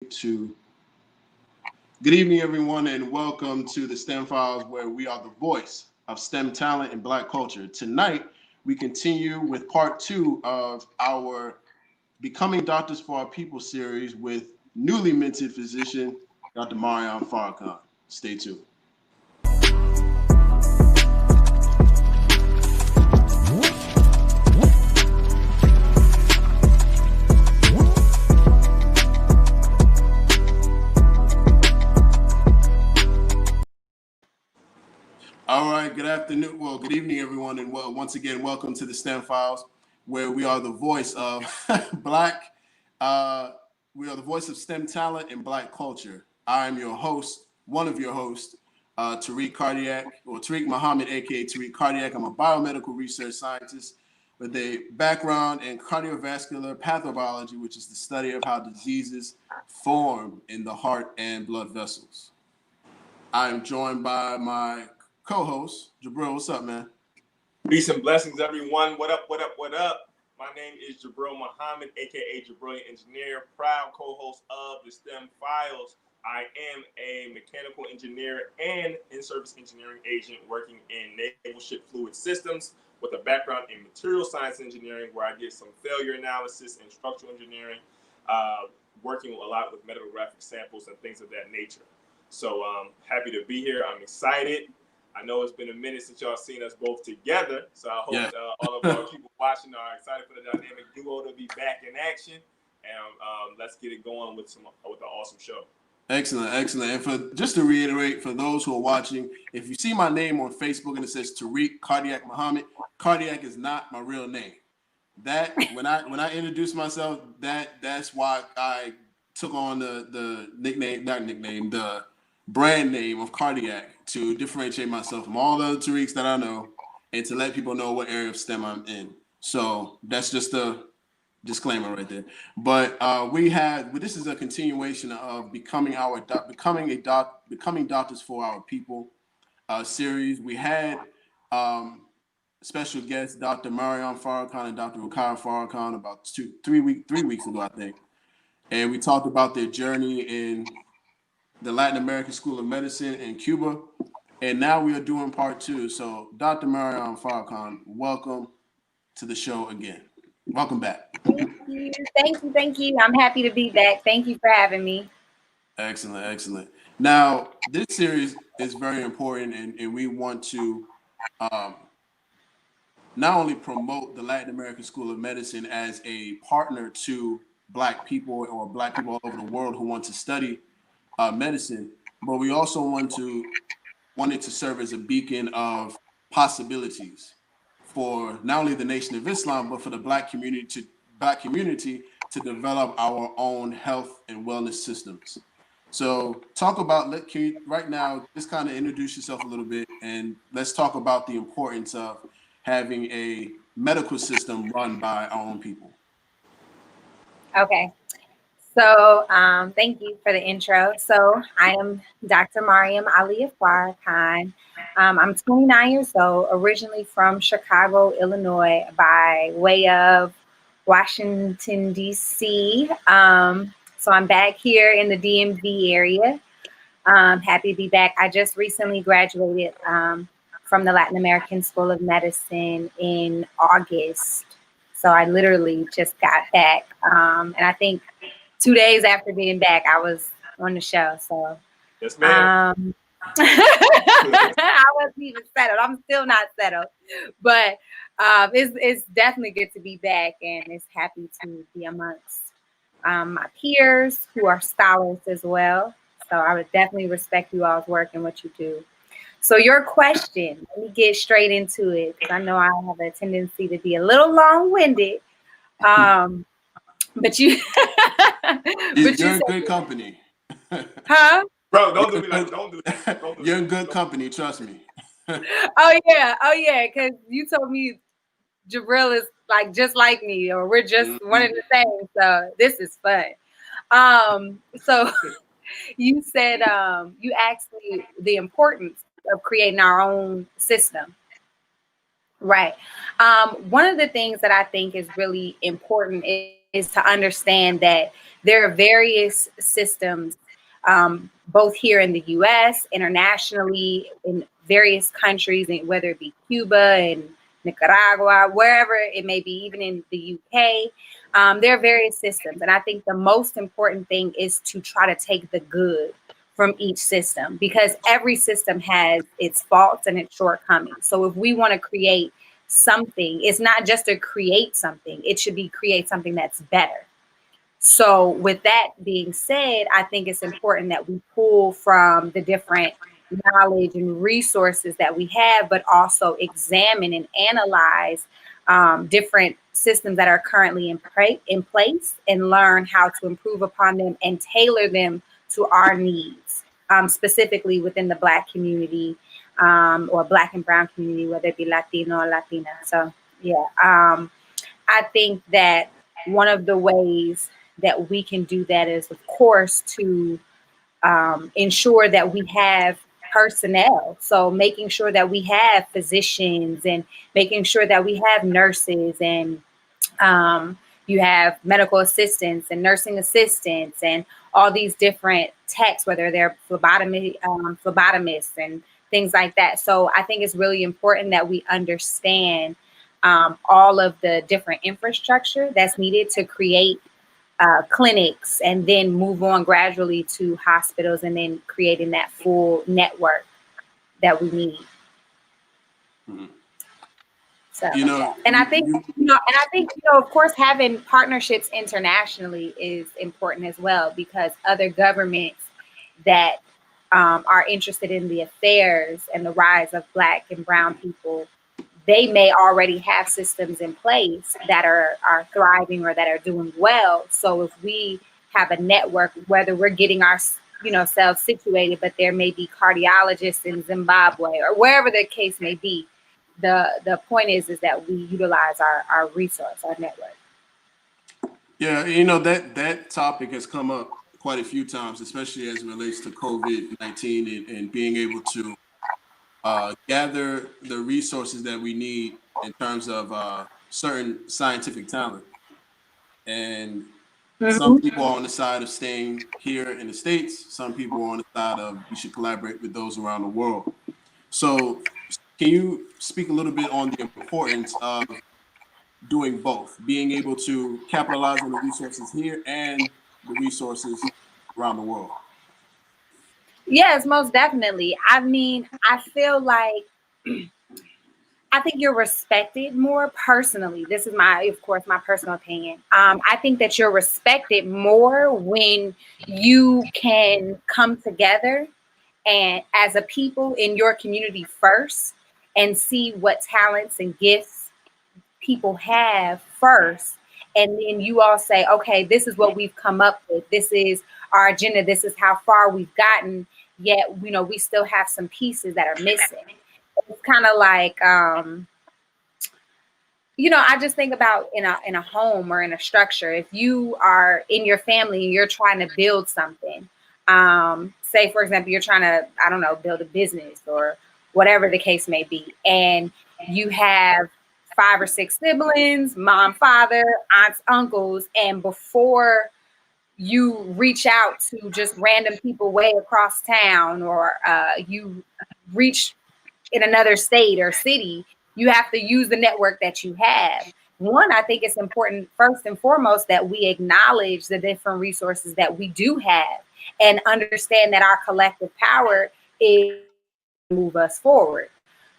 to Good evening, everyone, and welcome to the STEM Files, where we are the voice of STEM talent and Black culture. Tonight, we continue with part two of our Becoming Doctors for Our People series with newly minted physician, Dr. Maryam Farrakhan. Stay tuned. All right, good afternoon. Well, good evening, everyone, and once again, welcome to the STEM Files, where we are the voice of Black. We are the voice of STEM talent and Black culture. I am your host, one of your hosts, Tariq Muhammad, aka Tariq Cardiac. I'm a biomedical research scientist with a background in cardiovascular pathobiology, which is the study of how diseases form in the heart and blood vessels. I am joined by my co-host, Jabril. What's up, man? Peace and blessings, everyone. What up, what up, what up? My name is Jabril Muhammad, aka Jabril Engineer, proud co-host of the STEM Files. I am a mechanical engineer and in-service engineering agent working in naval ship fluid systems with a background in material science engineering, where I did some failure analysis and structural engineering, working a lot with metallographic samples and things of that nature. So happy to be here. I'm excited. I know it's been a minute since y'all seen us both together, so I hope all of our people watching are excited for the dynamic duo to be back in action. And let's get it going with an awesome show. Excellent, excellent. And for just to reiterate, for those who are watching, if you see my name on Facebook and it says Tariq Cardiac Muhammad, Cardiac is not my real name. That when I introduced myself, that's why I took on the brand name of Cardiac, to differentiate myself from all the other Tariqs that I know and to let people know what area of STEM I'm in. So that's just a disclaimer right there. But this is a continuation of Becoming Doctors for Our People series. We had special guests, Dr. Maryam Farrakhan and Dr. Farrakhan, about 3 weeks ago, I think. And we talked about their journey in the Latin American School of Medicine in Cuba. And now we are doing part two. So Dr. Maryam Farrakhan, welcome to the show again. Welcome back. Thank you. I'm happy to be back. Thank you for having me. Excellent, excellent. Now, this series is very important, and we want to not only promote the Latin American School of Medicine as a partner to Black people or Black people all over the world who want to study medicine, but we also wanted to serve as a beacon of possibilities for not only the Nation of Islam, but for the Black community to develop our own health and wellness systems. So right now, just kind of introduce yourself a little bit, and let's talk about the importance of having a medical system run by our own people. Okay. So thank you for the intro. So I am Dr. Maryam Farrakhan. I'm 29 years old, originally from Chicago, Illinois, by way of Washington, D.C. So I'm back here in the DMV area. Happy to be back. I just recently graduated from the Latin American School of Medicine in August. So I literally just got back. And I think 2 days after being back, I was on the show. So yes, ma'am. I wasn't even settled. I'm still not settled, but it's definitely good to be back, and it's happy to be amongst my peers who are scholars as well. So I would definitely respect you all's work and what you do. So your question, let me get straight into it, because I know I have a tendency to be a little long-winded. But you're in good company. Huh? Bro, don't do that. You're in good company, trust me. Oh yeah, because you told me Jabril is like just like me, or we're just one and the same. So this is fun. So you said you asked me the importance of creating our own system. Right. One of the things that I think is really important is is to understand that there are various systems, both here in the US, internationally, in various countries, and whether it be Cuba and Nicaragua, wherever it may be, even in the UK. There are various systems. And I think the most important thing is to try to take the good from each system, because every system has its faults and its shortcomings. So if we want to create something, it's not just to create something, it should be create something that's better. So with that being said, I think it's important that we pull from the different knowledge and resources that we have, but also examine and analyze different systems that are currently in place, and learn how to improve upon them and tailor them to our needs, specifically within the Black community, or Black and Brown community, whether it be Latino or Latina. So yeah, I think that one of the ways that we can do that is, of course, to ensure that we have personnel. So making sure that we have physicians, and making sure that we have nurses, and you have medical assistants and nursing assistants and all these different techs, whether they're phlebotomists and things like that. So I think it's really important that we understand all of the different infrastructure that's needed to create clinics, and then move on gradually to hospitals, and then creating that full network that we need. Mhm. So, You know, and I think, of course, having partnerships internationally is important as well, because other governments that are interested in the affairs and the rise of Black and Brown people, they may already have systems in place that are thriving or that are doing well. So if we have a network, whether we're getting our selves situated, but there may be cardiologists in Zimbabwe or wherever the case may be, the point is that we utilize our resource, our network. Yeah, that topic has come up quite a few times, especially as it relates to COVID-19, and being able to gather the resources that we need in terms of certain scientific talent. And some people are on the side of staying here in the States. Some people are on the side of we should collaborate with those around the world. So can you speak a little bit on the importance of doing both, being able to capitalize on the resources here and the resources around the world? Yes, most definitely. I mean, I feel like I think you're respected more personally. This is of course, my personal opinion. I think that you're respected more when you can come together and as a people in your community first, and see what talents and gifts people have first. And then you all say, okay, this is what we've come up with. This is our agenda. This is how far we've gotten. Yet, we still have some pieces that are missing. It's kind of like, I just think about in a home or in a structure. If you are in your family and you're trying to build something, say for example, you're trying to, I don't know, build a business or whatever the case may be, and you have 5 or 6 siblings, mom, father, aunts, uncles, and before you reach out to just random people way across town, or you reach in another state or city, you have to use the network that you have. One, I think it's important, first and foremost, that we acknowledge the different resources that we do have, and understand that our collective power is move us forward.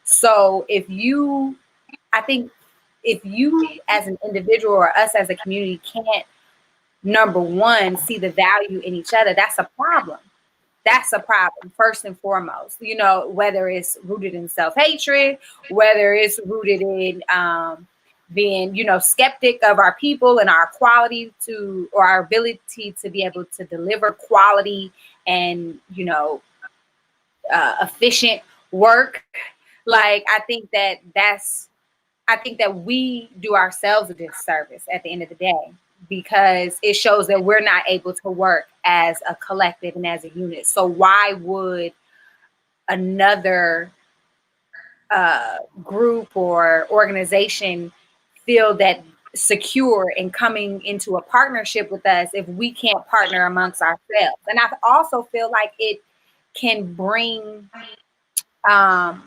So I think if you as an individual or us as a community can't, number one, see the value in each other, that's a problem. That's a problem, first and foremost. Whether it's rooted in self-hatred, whether it's rooted in being, skeptic of our people and our quality or our ability to be able to deliver quality and, efficient work. Like, I think that we do ourselves a disservice at the end of the day, because it shows that we're not able to work as a collective and as a unit. So why would another group or organization feel that secure in coming into a partnership with us if we can't partner amongst ourselves. And I also feel like it can bring, I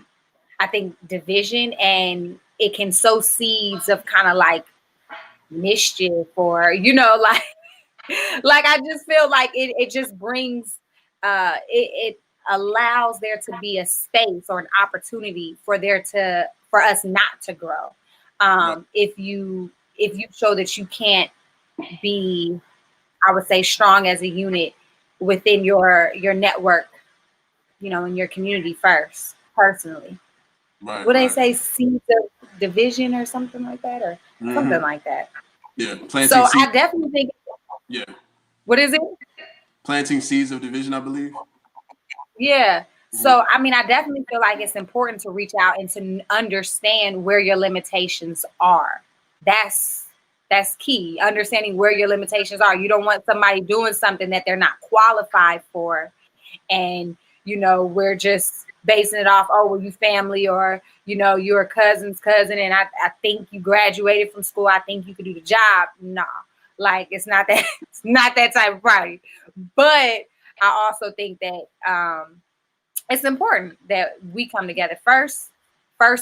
think, division, and it can sow seeds of kind of like mischief, or like I just feel like it just brings it allows there to be a space or an opportunity for us not to grow. Right. If you show that you can't be, I would say, strong as a unit within your network, in your community first, personally. Right. Would they Right. say seeds of division or something like that, or something Mm-hmm. like that? Yeah. Planting So seeds. I definitely think, Yeah. what is it? Planting seeds of division, I believe. Yeah. Mhm. So, I mean, I definitely feel like it's important to reach out and to understand where your limitations are. That's that's key. Understanding where your limitations are. You don't want somebody doing something that they're not qualified for, and we're just basing it off, oh, well, you family, or you're a cousin's cousin, and I think you graduated from school, I think you could do the job. No, like, it's not that it's not that type of party. But I also think that it's important that we come together first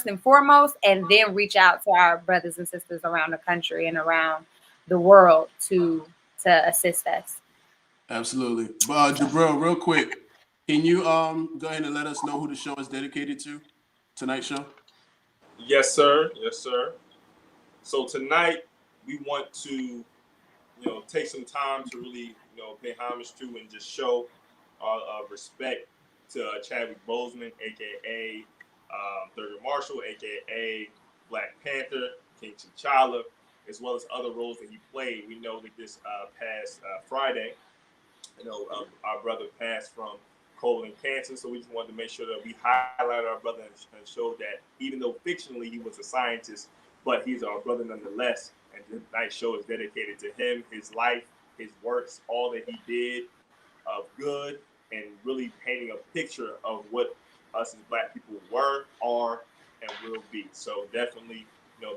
and foremost, and then reach out to our brothers and sisters around the country and around the world to assist us. Absolutely. But Jabril, real quick, can you go ahead and let us know who the show is dedicated to? Tonight's show? Yes, sir. Yes, sir. So tonight we want to, take some time to really, pay homage to and just show our respect to Chadwick Boseman, aka Thurgood Marshall, aka Black Panther, King T'Challa, as well as other roles that he played. We know that this past Friday, our brother passed from colon cancer, so we just wanted to make sure that we highlighted our brother and showed that even though fictionally he was a scientist, but he's our brother nonetheless. And tonight's show is dedicated to him, his life, his works, all that he did of good, and really painting a picture of what us as Black people were, are, and will be. So definitely,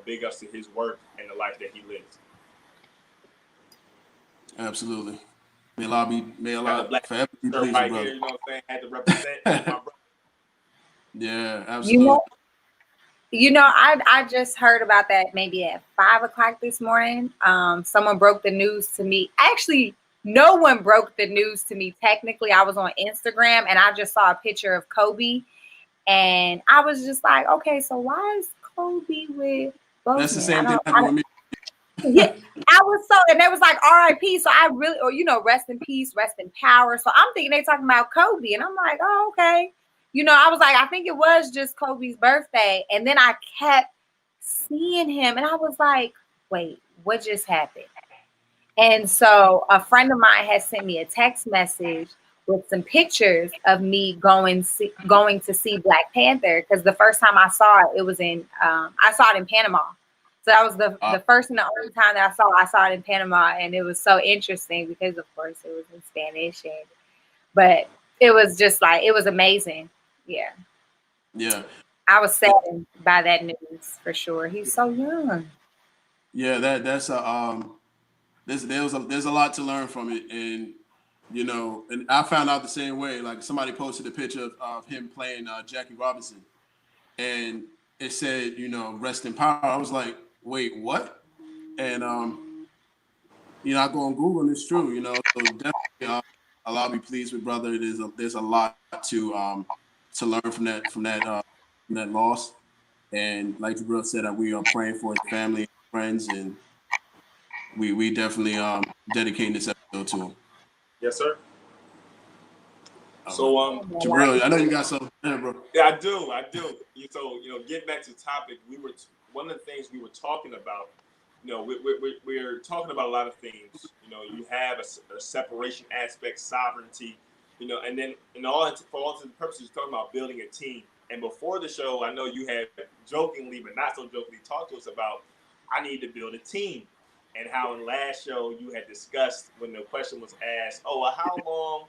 big ups to his work and the life that he lived. Absolutely. May Got the Allah Black forever be shirt pleased with right brother. here, I had to represent my brother. Yeah, You absolutely. know, I just heard about that maybe at 5 o'clock this morning. Someone broke the news to me. Actually, no one broke the news to me. Technically, I was on Instagram and I just saw a picture of Kobe, and I was just like, okay, so why is Kobe with That's the Bozeman? same thing that happened with me. Yeah, I was so, and they was like R.I.P. So I really, or rest in peace, rest in power. So I'm thinking they talking about Kobe, and I'm like, oh, okay. I was like, I think it was just Kobe's birthday, and then I kept seeing him, and I was like, wait, what just happened? And so a friend of mine had sent me a text message with some pictures of me going to see Black Panther, because the first time I saw it, it was I saw it in Panama. So that was the first and the only time that I saw it in Panama, and it was so interesting because, of course, it was in Spanish, but it was just like, it was amazing. Yeah, Yeah. I was saddened by that news for sure. He's so young. Yeah, that's a there's a lot to learn from it, and and I found out the same way. Like, somebody posted a picture of him playing Jackie Robinson, and it said, rest in power. I was like, wait, what? And I go on Google and it's true. So definitely, Allah be pleased with brother. There's a lot to learn from that loss, and like Jabril said, we are praying for his family and friends, and we definitely dedicating this episode to him. Yes, sir. All right. So Jabril, I know you got something, yeah, bro. yeah, I do. So getting back to the topic, one of the things we were talking about. We're talking about a lot of things. You have a separation aspect, sovereignty. And then for all intents and purposes, you're talking about building a team. And before the show, I know you had jokingly, but not so jokingly, talked to us about I need to build a team, and how in last show you had discussed when the question was asked, oh, well, how long,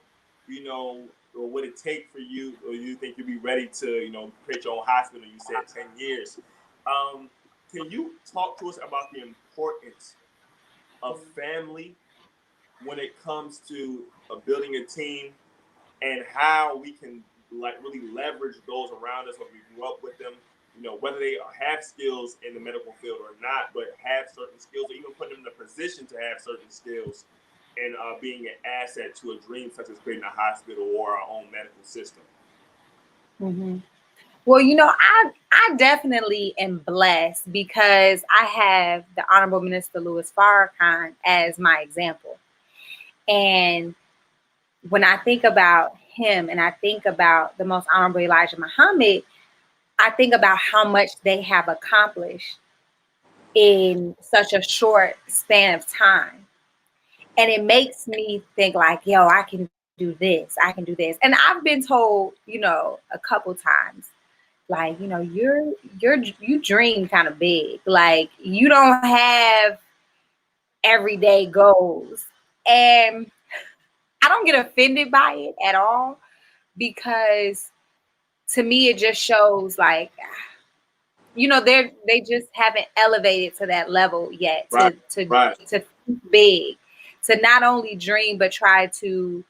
or would it take for you, or you think you'd be ready to, create your own hospital? You said 10 years. Um, can you talk to us about the importance of family when it comes to building a team, and how we can like really leverage those around us when we grew up with them, you know, whether they have skills in the medical field or not, but have certain skills, or even put them in a position to have certain skills, and being an asset to a dream such as creating a hospital or our own medical system. Mm-hmm. Well, I definitely am blessed because I have the Honorable Minister Louis Farrakhan as my example. And when I think about him and I think about the Most Honorable Elijah Muhammad, I think about how much they have accomplished in such a short span of time. And it makes me think like, yo, I can do this, I can do this. And I've been told, a couple times, like, you dream kind of big. Like, you don't have everyday goals. And I don't get offended by it at all, because to me it just shows like, they just haven't elevated to that level yet, Right, right, to think big, to not only dream but try to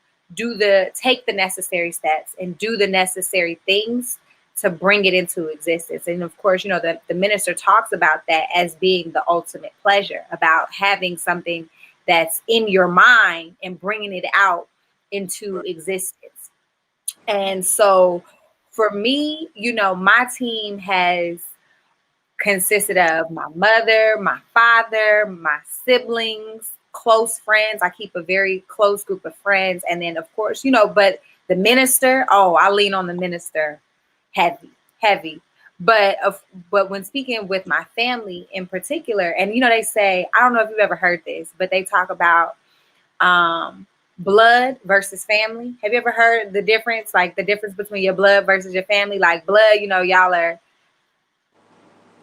take the necessary steps and do the necessary things to bring it into existence. And of course, the minister talks about that as being the ultimate pleasure, about having something that's in your mind and bringing it out into right. existence. And so for me, my team has consisted of my mother, my father, my siblings, close friends. I keep a very close group of friends. And then, of course, but the minister, oh, I lean on the minister heavy, heavy. But when speaking with my family in particular, and they say, I don't know if you've ever heard this, but they talk about blood versus family. Have you ever heard the difference, like the difference between your blood versus your family? Like blood, y'all are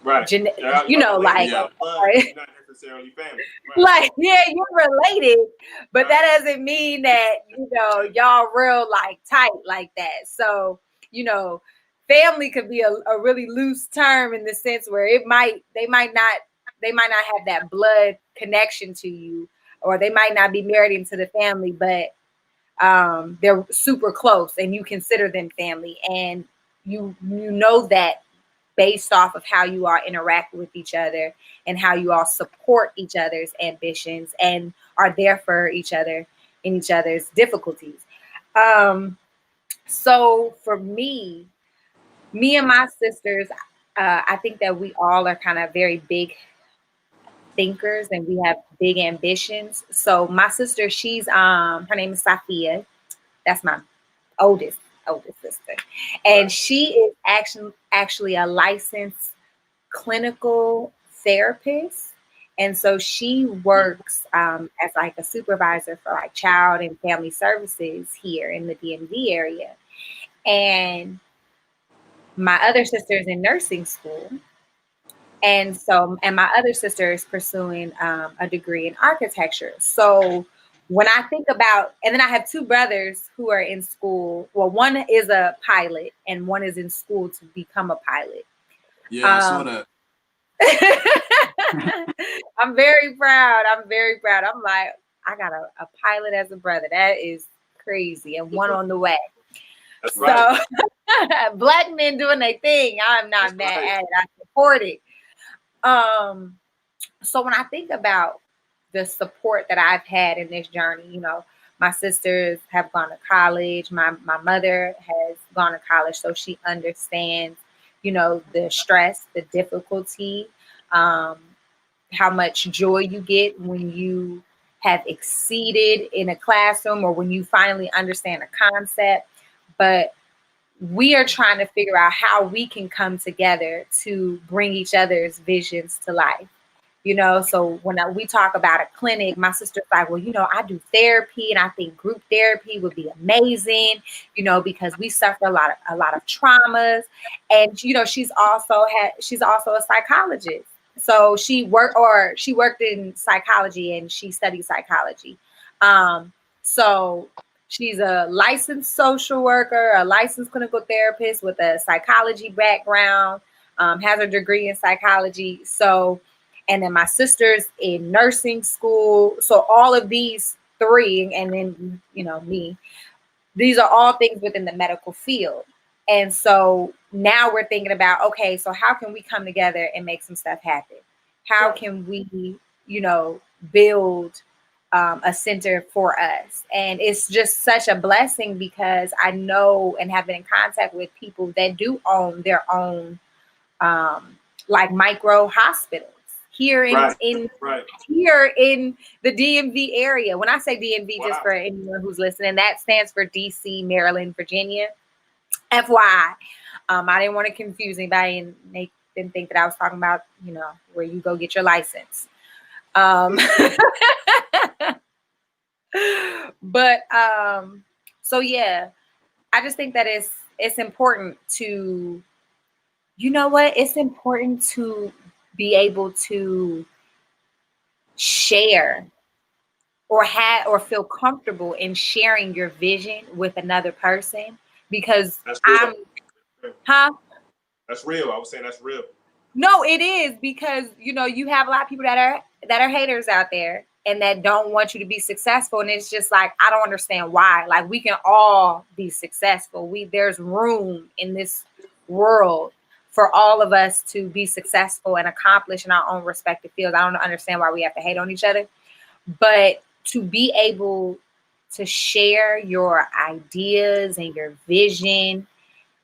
Right. Yeah, related like, Yeah. by blood, but you're not necessarily family. Right. like, yeah, you're related, but that doesn't mean that, y'all real like tight like that. So, family could be a really loose term in the sense where they might not have that blood connection to you, or they might not be married into the family, but they're super close and you consider them family, and you know that based off of how you all interact with each other and how you all support each other's ambitions and are there for each other in each other's difficulties. So for me and my sisters, I think that we all are kind of very big thinkers and we have big ambitions. So my sister, she's her name is Safia. That's my oldest sister, and Right. she is actually a licensed clinical therapist. And so she works as like a supervisor for like child and family services here in the DMV area. And my other sister is in nursing school. And my other sister is pursuing a degree in architecture. So when I think about, and then I have two brothers who are in school. Well, one is a pilot and one is in school to become a pilot. Yeah, I saw that. I'm very proud. I'm very proud. I'm like, I got a pilot as a brother. That is crazy. And one on the way. That's So right. Black men doing their thing. I'm not That's mad right. at it. I support it. So when I think about the support that I've had in this journey, my sisters have gone to college. My mother has gone to college, so she understands, the stress, the difficulty, um, how much joy you get when you have exceeded in a classroom or when you finally understand a concept. But we are trying to figure out how we can come together to bring each other's visions to life. So when we talk about a clinic, my sister's like, well, I do therapy and I think group therapy would be amazing, because we suffer a lot of traumas. And, she's also a psychologist. So she worked in psychology and she studied psychology. So she's a licensed social worker, a licensed clinical therapist with a psychology background. has a degree in psychology. So, and then my sister's in nursing school. So all of these three, and then, you know, me, these are all things within the medical field. And so now we're thinking about, okay, so how can we come together and make some stuff happen? How can we, you know, build a center for us? And it's just such a blessing because I know and have been in contact with people that do own their own like micro hospitals here here in the DMV area. When I say DMV, just for anyone who's listening, that stands for DC, Maryland, Virginia. FYI, I didn't want to confuse anybody and make them think that I was talking about, you know, where you go get your license. But so yeah, I just think that it's important to, you know what, it's important to be able to share or feel comfortable in sharing your vision with another person, because I'm That's real. I was saying that's real. No, it is, because you know you have a lot of people that are haters out there and that don't want you to be successful, and it's just like, I don't understand why. Like, we can all be successful. There's room in this world for all of us to be successful and accomplish in our own respective fields. I don't understand why we have to hate on each other, but to be able to share your ideas and your vision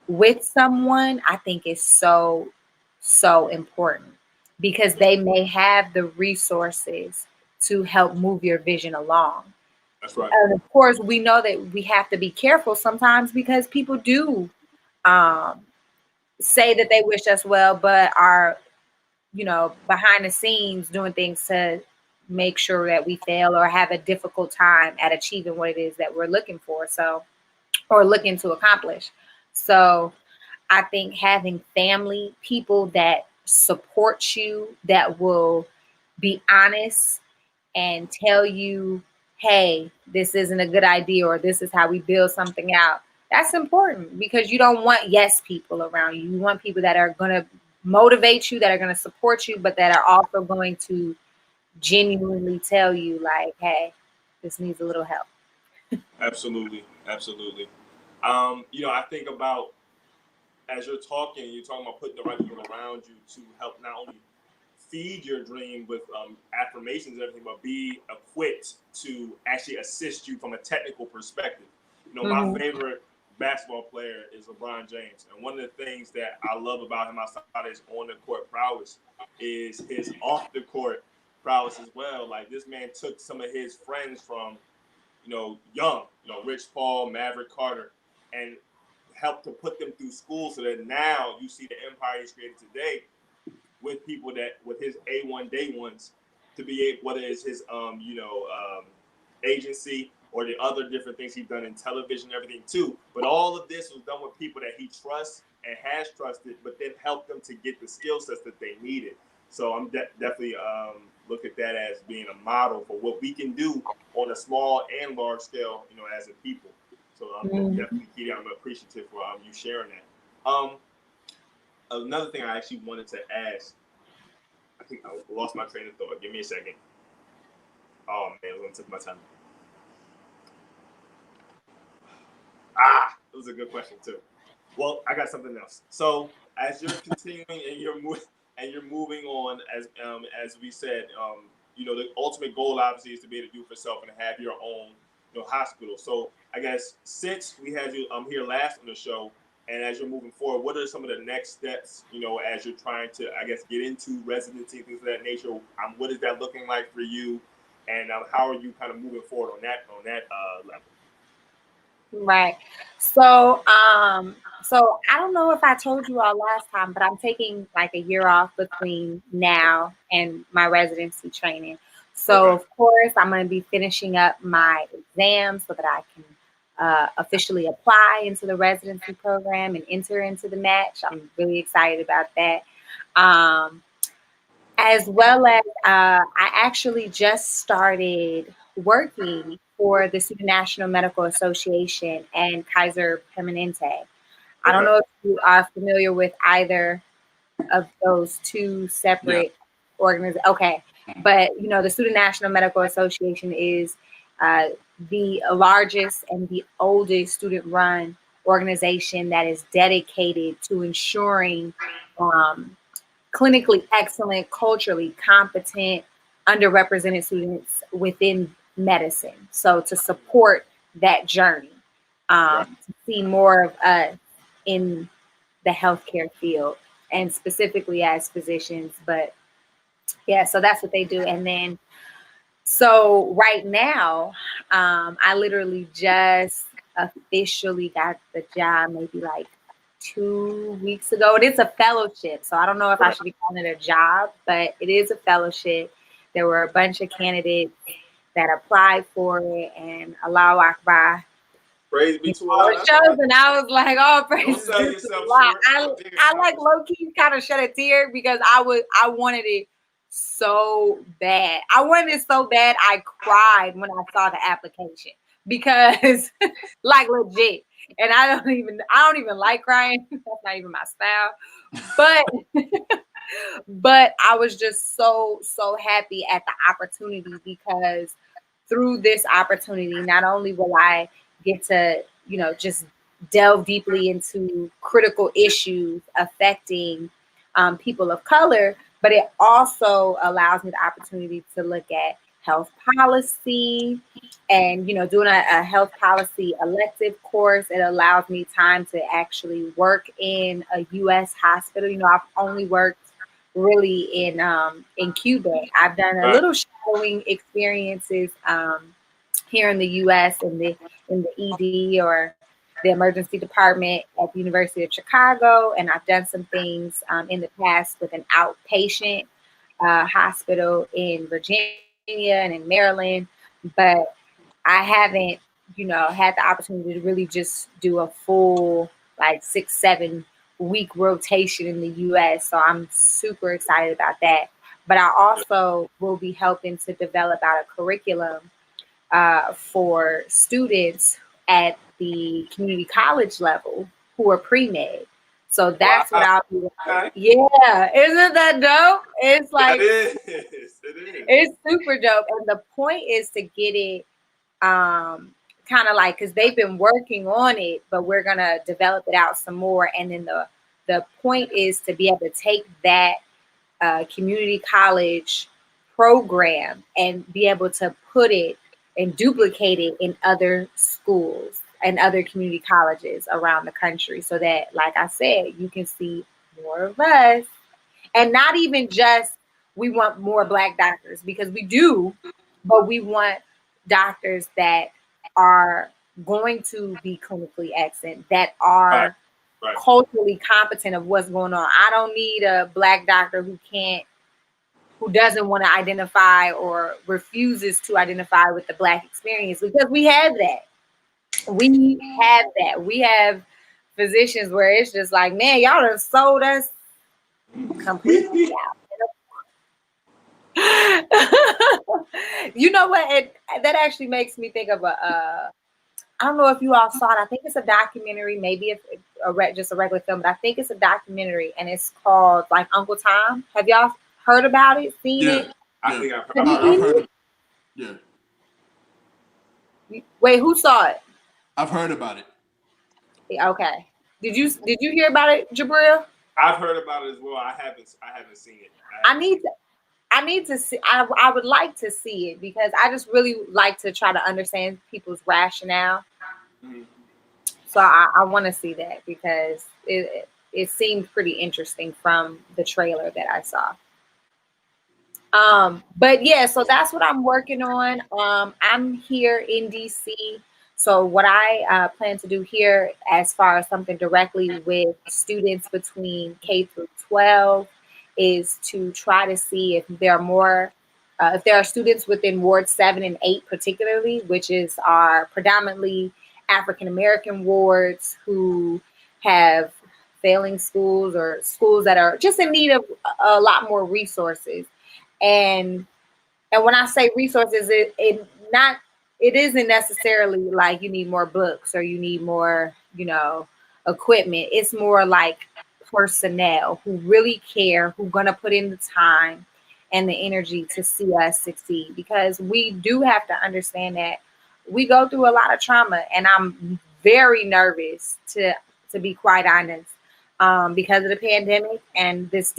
with someone, I think is so, so important, because they may have the resources to help move your vision along. That's right. And of course, we know that we have to be careful sometimes, because people do say that they wish us well, but are, you know, behind the scenes doing things to make sure that we fail or have a difficult time at achieving what it is that we're looking for. So, or looking to accomplish. So I think having family, people that support you, that will be honest and tell you, hey, this isn't a good idea, or this is how we build something out. That's important, because you don't want yes people around you. You want people that are going to motivate you, that are going to support you, but that are also going to genuinely tell you, like, hey, this needs a little help. Absolutely. Absolutely. You know, I think about, as you're talking about putting the right people around you to help not only feed your dream with affirmations and everything, but be equipped to actually assist you from a technical perspective. You know, my favorite basketball player is LeBron James, and one of the things that I love about him outside his on the court prowess is his off the court prowess as well. Like, this man took some of his friends from, you know, young, you know, Rich Paul, Maverick Carter, and helped to put them through school, so that now you see the empire he's created today with people that, with his A1 day ones, to be able, whether it's his agency or the other different things he's done in television and everything too. But all of this was done with people that he trusts and has trusted, but then helped them to get the skill sets that they needed. So I'm definitely look at that as being a model for what we can do on a small and large scale, you know, as a people. So I'm definitely, Kitty, I'm appreciative for you sharing that. Another thing I actually wanted to ask, I think I lost my train of thought. Give me a second. Oh man, it was gonna take my time. It was a good question too. Well, I got something else. So as you're continuing and you're moving on, as we said, you know, the ultimate goal obviously is to be able to do for yourself and have your own, you know, hospital. So I guess since we had you here last on the show, and as you're moving forward, what are some of the next steps, you know, as you're trying to, I guess, get into residency, things of that nature? What is that looking like for you, and how are you kind of moving forward on that level? Right. So, so I don't know if I told you all last time, but I'm taking like a year off between now and my residency training. So, of course, I'm going to be finishing up my exams so that I can officially apply into the residency program and enter into the match. I'm really excited about that. As well as I actually just started working for the International Medical Association and Kaiser Permanente. I don't know if you are familiar with either of those two separate organizations. Okay, but the Student National Medical Association is the largest and the oldest student-run organization that is dedicated to ensuring clinically excellent, culturally competent, underrepresented students within medicine. So to support that journey, to see more of us in the healthcare field and specifically as physicians. But yeah, so that's what they do. And then, so right now, I literally just officially got the job maybe like 2 weeks ago. And it's a fellowship. So I don't know if I should be calling it a job, but it is a fellowship. There were a bunch of candidates that applied for it, and Allahu Akbar. Praise be to Allah. And I was like, oh, praise Don't sell be yourself to Allah. short. I like low key kind of shed a tear because I wanted it so bad. I wanted it so bad I cried when I saw the application because like legit. And I don't even like crying. That's not even my style. But I was just so happy at the opportunity, because through this opportunity, not only will I get to, just delve deeply into critical issues affecting people of color, but it also allows me the opportunity to look at health policy and, doing a health policy elective course. It allows me time to actually work in a U.S. hospital. I've only worked really in Cuba. I've done a little shadowing experiences here in the U.S. in the ED or the emergency department at the University of Chicago, and I've done some things in the past with an outpatient hospital in Virginia and in Maryland, but I haven't, had the opportunity to really just do a full like 6-7 week rotation in the US. So I'm super excited about that. But I also will be helping to develop out a curriculum for students at the community college level who are pre-med. So that's what I'll be like. Yeah, isn't that dope? It's like it is. It's super dope. And the point is to get it kind of like, because they've been working on it, but we're gonna develop it out some more. And then the point is to be able to take that community college program and be able to put it and duplicate it in other schools and other community colleges around the country, so that, like I said, you can see more of us. And not even just we want more Black doctors, because we do, but we want doctors that are going to be clinically excellent, that are culturally competent of what's going on. I don't need a Black doctor who doesn't want to identify or refuses to identify with the Black experience, because we have that. We have physicians where it's just like, man, y'all done sold us completely out. You know what? That actually makes me think of I don't know if you all saw it. I think it's a documentary, maybe just a regular film, but I think it's a documentary, and it's called like Uncle Tom. Have y'all heard about it? Seen it? I think I've heard it. Yeah. Wait, who saw it? I've heard about it. Okay. Did you hear about it, Jabril? I've heard about it as well. I haven't seen it. I need to see. I would like to see it, because I just really like to try to understand people's rationale. Mm-hmm. So I want to see that, because it seemed pretty interesting from the trailer that I saw. But yeah, so that's what I'm working on. I'm here in DC. So what I plan to do here, as far as something directly with students between K through 12, is to try to see if there are more, if there are students within Ward 7 and 8 particularly, which is our predominantly African-American wards, who have failing schools or schools that are just in need of a lot more resources. And when I say resources, it isn't necessarily like you need more books or you need more, equipment. It's more like personnel who really care, who gonna put in the time and the energy to see us succeed. Because we do have to understand that we go through a lot of trauma, and I'm very nervous to be quite honest, because of the pandemic and this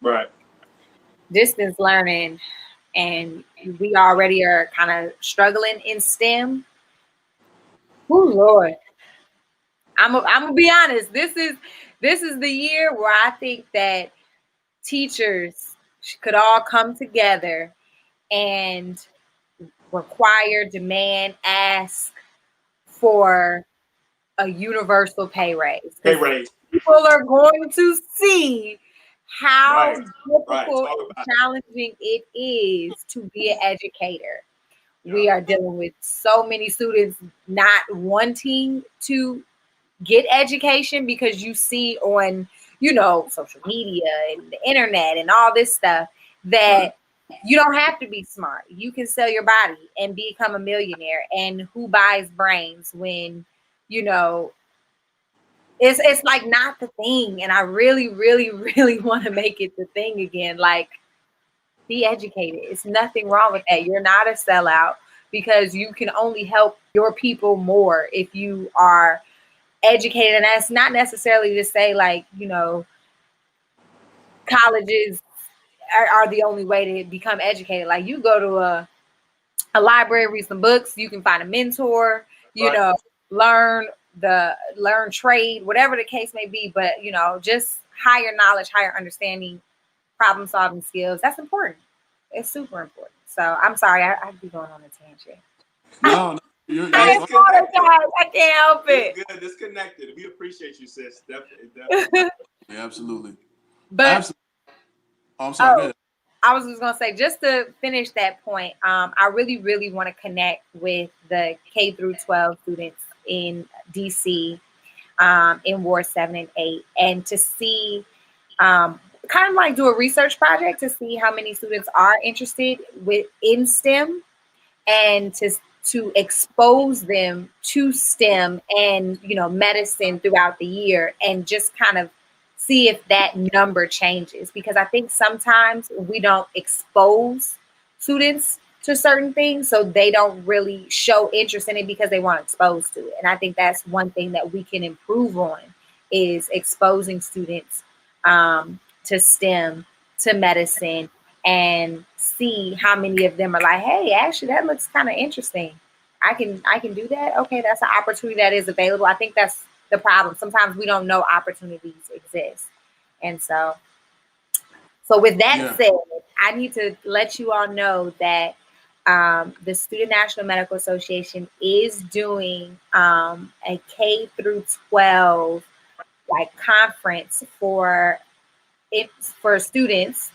Right. distance learning, and we already are kind of struggling in STEM. Oh Lord, I'm gonna be honest. This is the year where I think that teachers could all come together and require, demand, ask for a universal pay raise, Pay because raise. people are going to see how Right. Right. difficult Talk and about challenging it is to be an educator. it. We Yeah. are dealing with so many students not wanting to get education because you see on, social media and the internet and all this stuff Right. that you don't have to be smart. You can sell your body and become a millionaire. And who buys brains when, you know, it's like not the thing. And I really, really, really want to make it the thing again. Like, be educated. It's nothing wrong with that. You're not a sellout, because you can only help your people more if you are educated. And that's not necessarily to say, like, colleges are the only way to become educated. Like, you go to a library, read some books, you can find a mentor, Right. learn learn trade, whatever the case may be. But just higher knowledge, higher understanding, problem solving skills, that's important. It's super important. So I'm sorry, I'd be going on a tangent. No, I that's It's connected. apologize. I can't help It's it. good. It's connected. We appreciate you, sis. Definitely. Definitely. yeah, absolutely. I But have some, oh, I'm sorry. Go oh, ahead. I was just gonna say, just to finish that point, I really, really want to connect with the K through 12 students in DC, in Ward 7 and 8, and to see, kind of like do a research project to see how many students are interested in STEM, and to expose them to STEM and medicine throughout the year, and just kind of see if that number changes, because I think sometimes we don't expose students to certain things, so they don't really show interest in it because they weren't exposed to it. And I think that's one thing that we can improve on, is exposing students, to STEM, to medicine, and see how many of them are like, hey, actually that looks kind of interesting. I can do that. Okay, that's an opportunity that is available. I think that's the problem. Sometimes we don't know opportunities exist. And so with that Yeah, said, I need to let you all know that, the Student National Medical Association is doing, a K through 12 like conference for students,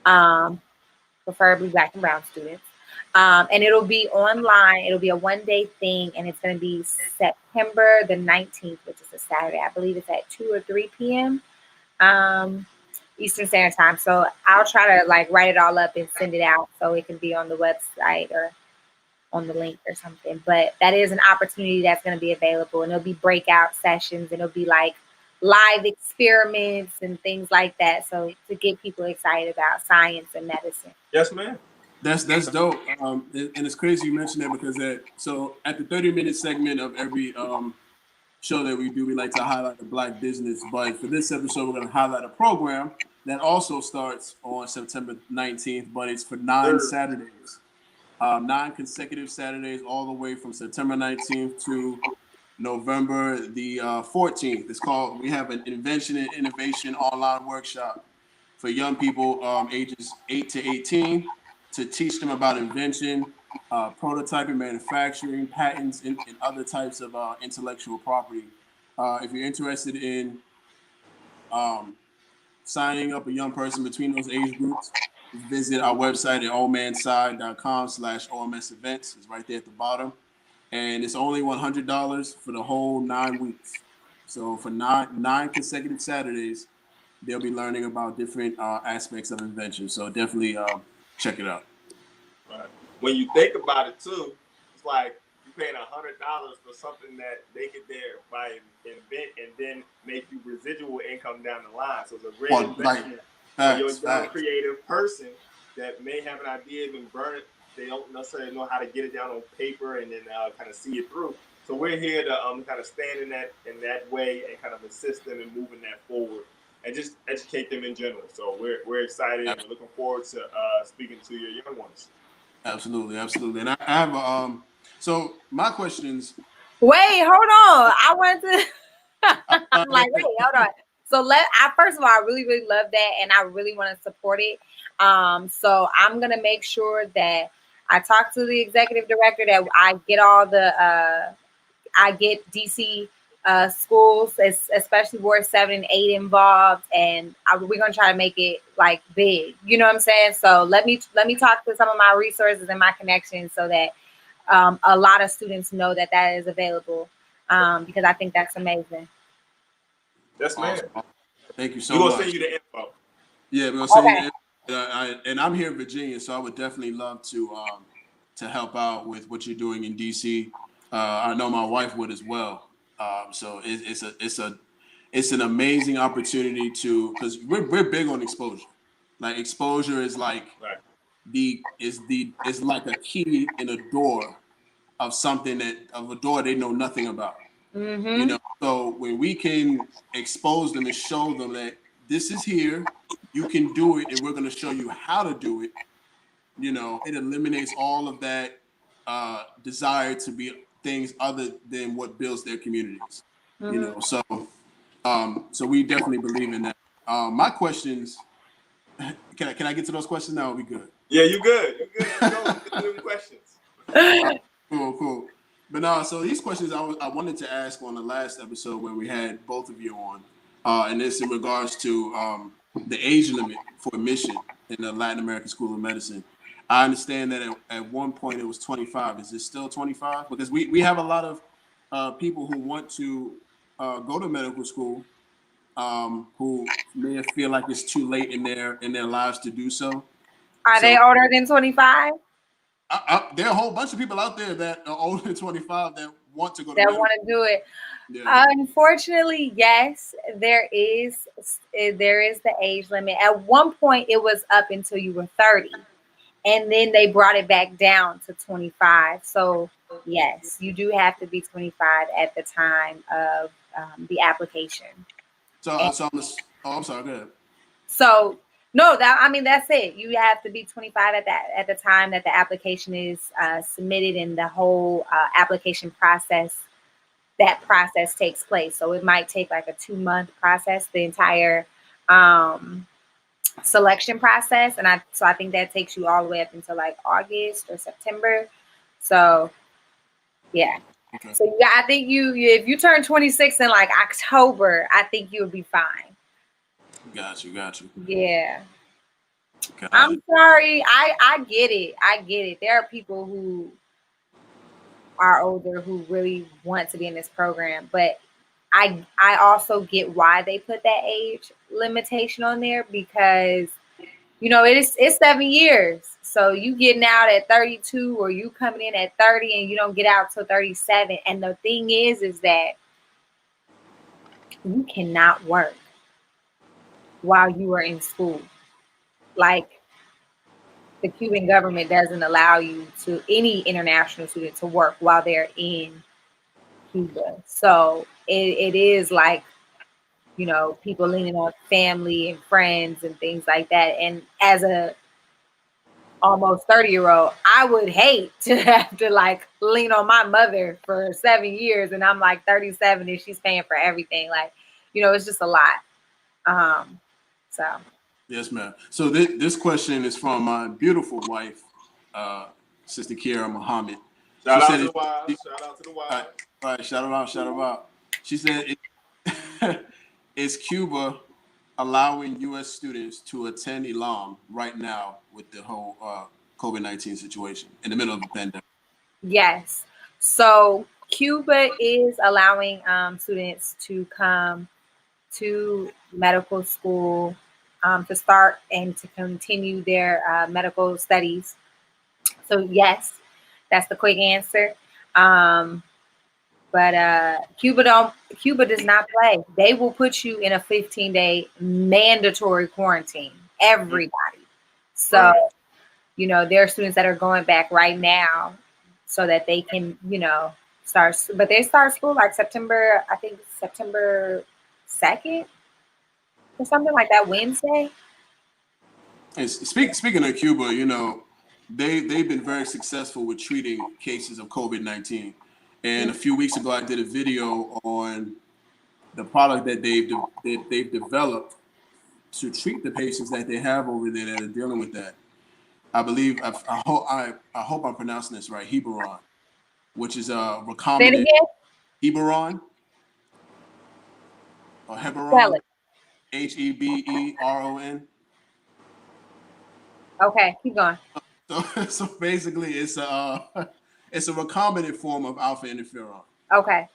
um, preferably Black and Brown students. And it'll be online. It'll be a 1 day thing, and it's going to be September the 19th, which is a Saturday. I believe it's at 2 or 3 p.m. Um, Eastern Standard Time. So I'll try to like write it all up and send it out so it can be on the website or on the link or something. But that is an opportunity that's going to be available, and it'll be breakout sessions, and it'll be like live experiments and things like that. So to get people excited about science and medicine. Yes, ma'am. that's dope. And it's crazy you mentioned that because so at the 30-minute segment of every show that we do, we like to highlight the Black business. But for this episode, we're going to highlight a program that also starts on September 19th, but it's for 9 Saturdays. 9 consecutive Saturdays, all the way from September 19th to November the 14th. We have an Invention and Innovation online workshop for young people ages 8 to 18 to teach them about invention, prototyping, manufacturing, patents, and other types of intellectual property. If you're interested in um, signing up a young person between those age groups, visit our website at oldmanside.com/OMS events. It's right there at the bottom. And it's only $100 for the whole 9 weeks. So for nine consecutive Saturdays, they'll be learning about different aspects of invention. So definitely check it out. Right. When you think about it too, it's like paying $100 for something that they could thereby invent and then make you residual income down the line. So it's a great investment for your young creative person that may have an idea, been burnt. They don't necessarily know how to get it down on paper and then kind of see it through. So we're here to kind of stand in that way and kind of assist them in moving that forward and just educate them in general. So we're excited and we're looking forward to speaking to your young ones. Absolutely. And I have so my questions. Wait, hold on. I wanted to. I'm like, wait, hold on. So first of all, I really, really love that, and I really want to support it. So I'm gonna make sure that I talk to the executive director, that I get all the I get DC schools, especially Ward 7 and 8 involved, and we're gonna try to make it like big. You know what I'm saying? So let me talk to some of my resources and my connections so that a lot of students know that is available, because I think that's amazing. Yes, ma'am. Thank you so much. We're gonna send you the info. Yeah, we're gonna send you the info. And I'm here in Virginia, so I would definitely love to help out with what you're doing in DC. I know my wife would as well. So it's an amazing opportunity because we're big on exposure. Like exposure is like is like a key in a door of a door they know nothing about. Mm-hmm. You know, so when we can expose them and show them that this is here, you can do it, and we're going to show you how to do it. You know, it eliminates all of that desire to be things other than what builds their communities. Mm-hmm. You know, so we definitely believe in that. My questions. Can I get to those questions now? Are we good? Yeah, you good. You good. Go with questions. Cool. But no, so these questions I wanted to ask on the last episode when we had both of you on, and this in regards to the age limit for admission in the Latin American School of Medicine. I understand that at one point it was 25. Is it still 25? Because we have a lot of people who want to go to medical school, who may feel like it's too late in their lives to do so. Are they older than 25? There are a whole bunch of people out there that are older than 25 that want to go to want to do it. Yeah. Unfortunately, yes, there is the age limit. At one point, it was up until you were 30, and then they brought it back down to 25. So yes, you do have to be 25 at the time of the application. I'm sorry. Go ahead. So. No, that's it. You have to be 25 at the time that the application is submitted, and the whole application process. That process takes place. So it might take like a 2-month process, the entire selection process, and I think that takes you all the way up until like August or September. So yeah. Okay. So yeah, I think you if you turn 26 in like October, I think you'll be fine. Got you. Yeah. I'm sorry. I get it. There are people who are older who really want to be in this program, but I also get why they put that age limitation on there, because it's 7 years. So you getting out at 32, or you coming in at 30 and you don't get out till 37. And the thing is that you cannot work while you are in school. Like, the Cuban government doesn't allow any international student to work while they're in Cuba. So it is like, people leaning on family and friends and things like that. And as a almost 30-year-old, I would hate to have to like lean on my mother for 7 years, and I'm like 37 and she's paying for everything. Like, it's just a lot. So. Yes, ma'am. So this question is from my beautiful wife, Sister Kiera Muhammad. Shout out to the wife. All right, shout her out. She said, is Cuba allowing U.S. students to attend Elam right now with the whole COVID-19 situation in the middle of the pandemic? Yes. So Cuba is allowing students to come to medical school to start and to continue their medical studies. So yes, that's the quick answer. But Cuba does not play. They will put you in a 15-day mandatory quarantine, everybody. So, Right. there are students that are going back right now so that they can, start, but they start school like September, I think September 2nd or something like that, Wednesday. And speaking of Cuba, they've been very successful with treating cases of COVID-19. And a few weeks ago, I did a video on the product that they've developed to treat the patients that they have over there that are dealing with that. I believe I hope I'm pronouncing this right. Heberon, which is a Say it recombinant again. Heberon or Spell Heberon, it. Heberon. Okay, keep going. So basically, it's a recombinant form of alpha interferon, Okay.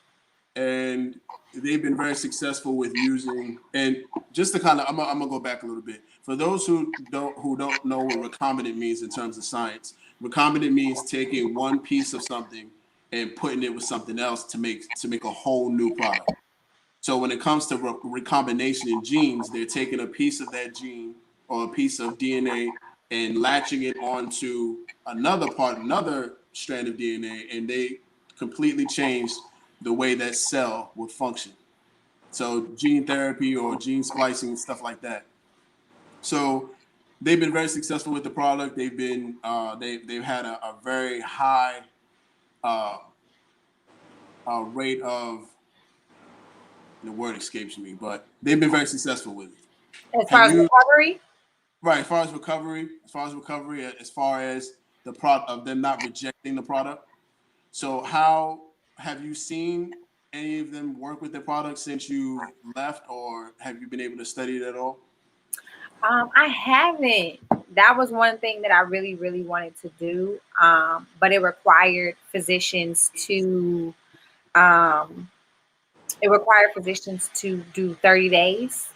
and they've been very successful with using. And just to kind of, I'm gonna go back a little bit for those who don't know what recombinant means in terms of science. Recombinant means taking one piece of something and putting it with something else to make a whole new product. So when it comes to recombination in genes, they're taking a piece of that gene or a piece of DNA and latching it onto another strand of DNA, and they completely changed the way that cell would function. So gene therapy or gene splicing, stuff like that. So they've been very successful with the product. They've had a very high uh, rate of, the word escapes me, but they've been very successful with it. As far Have as you, recovery, right, as far as the product of them not rejecting the product. So how have you seen any of them work with the product since you left, or have you been able to study it at all? I haven't. That was one thing that I really, really wanted to do, but it required physicians to um, do 30 days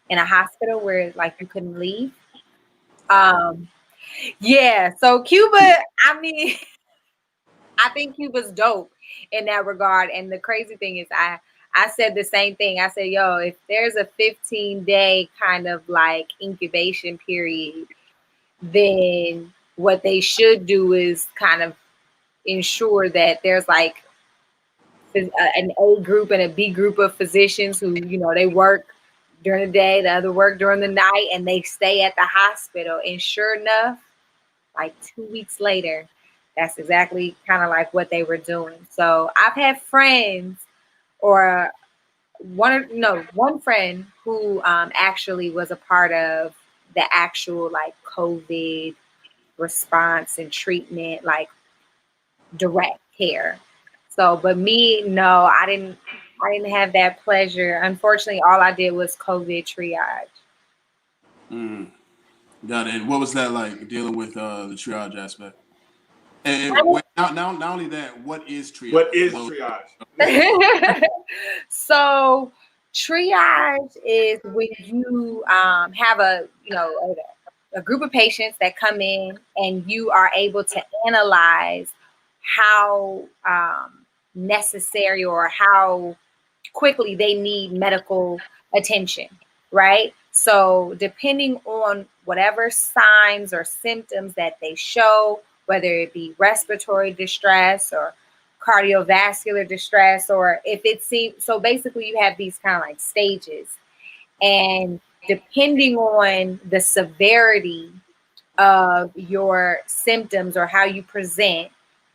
in a hospital where like you couldn't leave. Um, yeah, so Cuba, I mean, I think Cuba's dope in that regard. And the crazy thing is, I said the same thing. I said, yo, if there's a 15-day kind of like incubation period, then what they should do is kind of ensure that there's like an A group and a B group of physicians who, they work during the day, the other work during the night, and they stay at the hospital. And sure enough, like 2 weeks later, that's exactly kind of like what they were doing. So I've had friends or one friend who actually was a part of the actual like COVID response and treatment, like direct care. So, but me, no, I didn't have that pleasure. Unfortunately, all I did was COVID triage. Mm, got it. And what was that like dealing with the triage aspect? I And mean, wait, not only that, what is What triage? is For those, triage? so triage is when you have a group of patients that come in and you are able to analyze how necessary or how quickly they need medical attention, right? So, depending on whatever signs or symptoms that they show, whether it be respiratory distress or cardiovascular distress, or if it seems so, basically, you have these kind of like stages. And depending on the severity of your symptoms or how you present,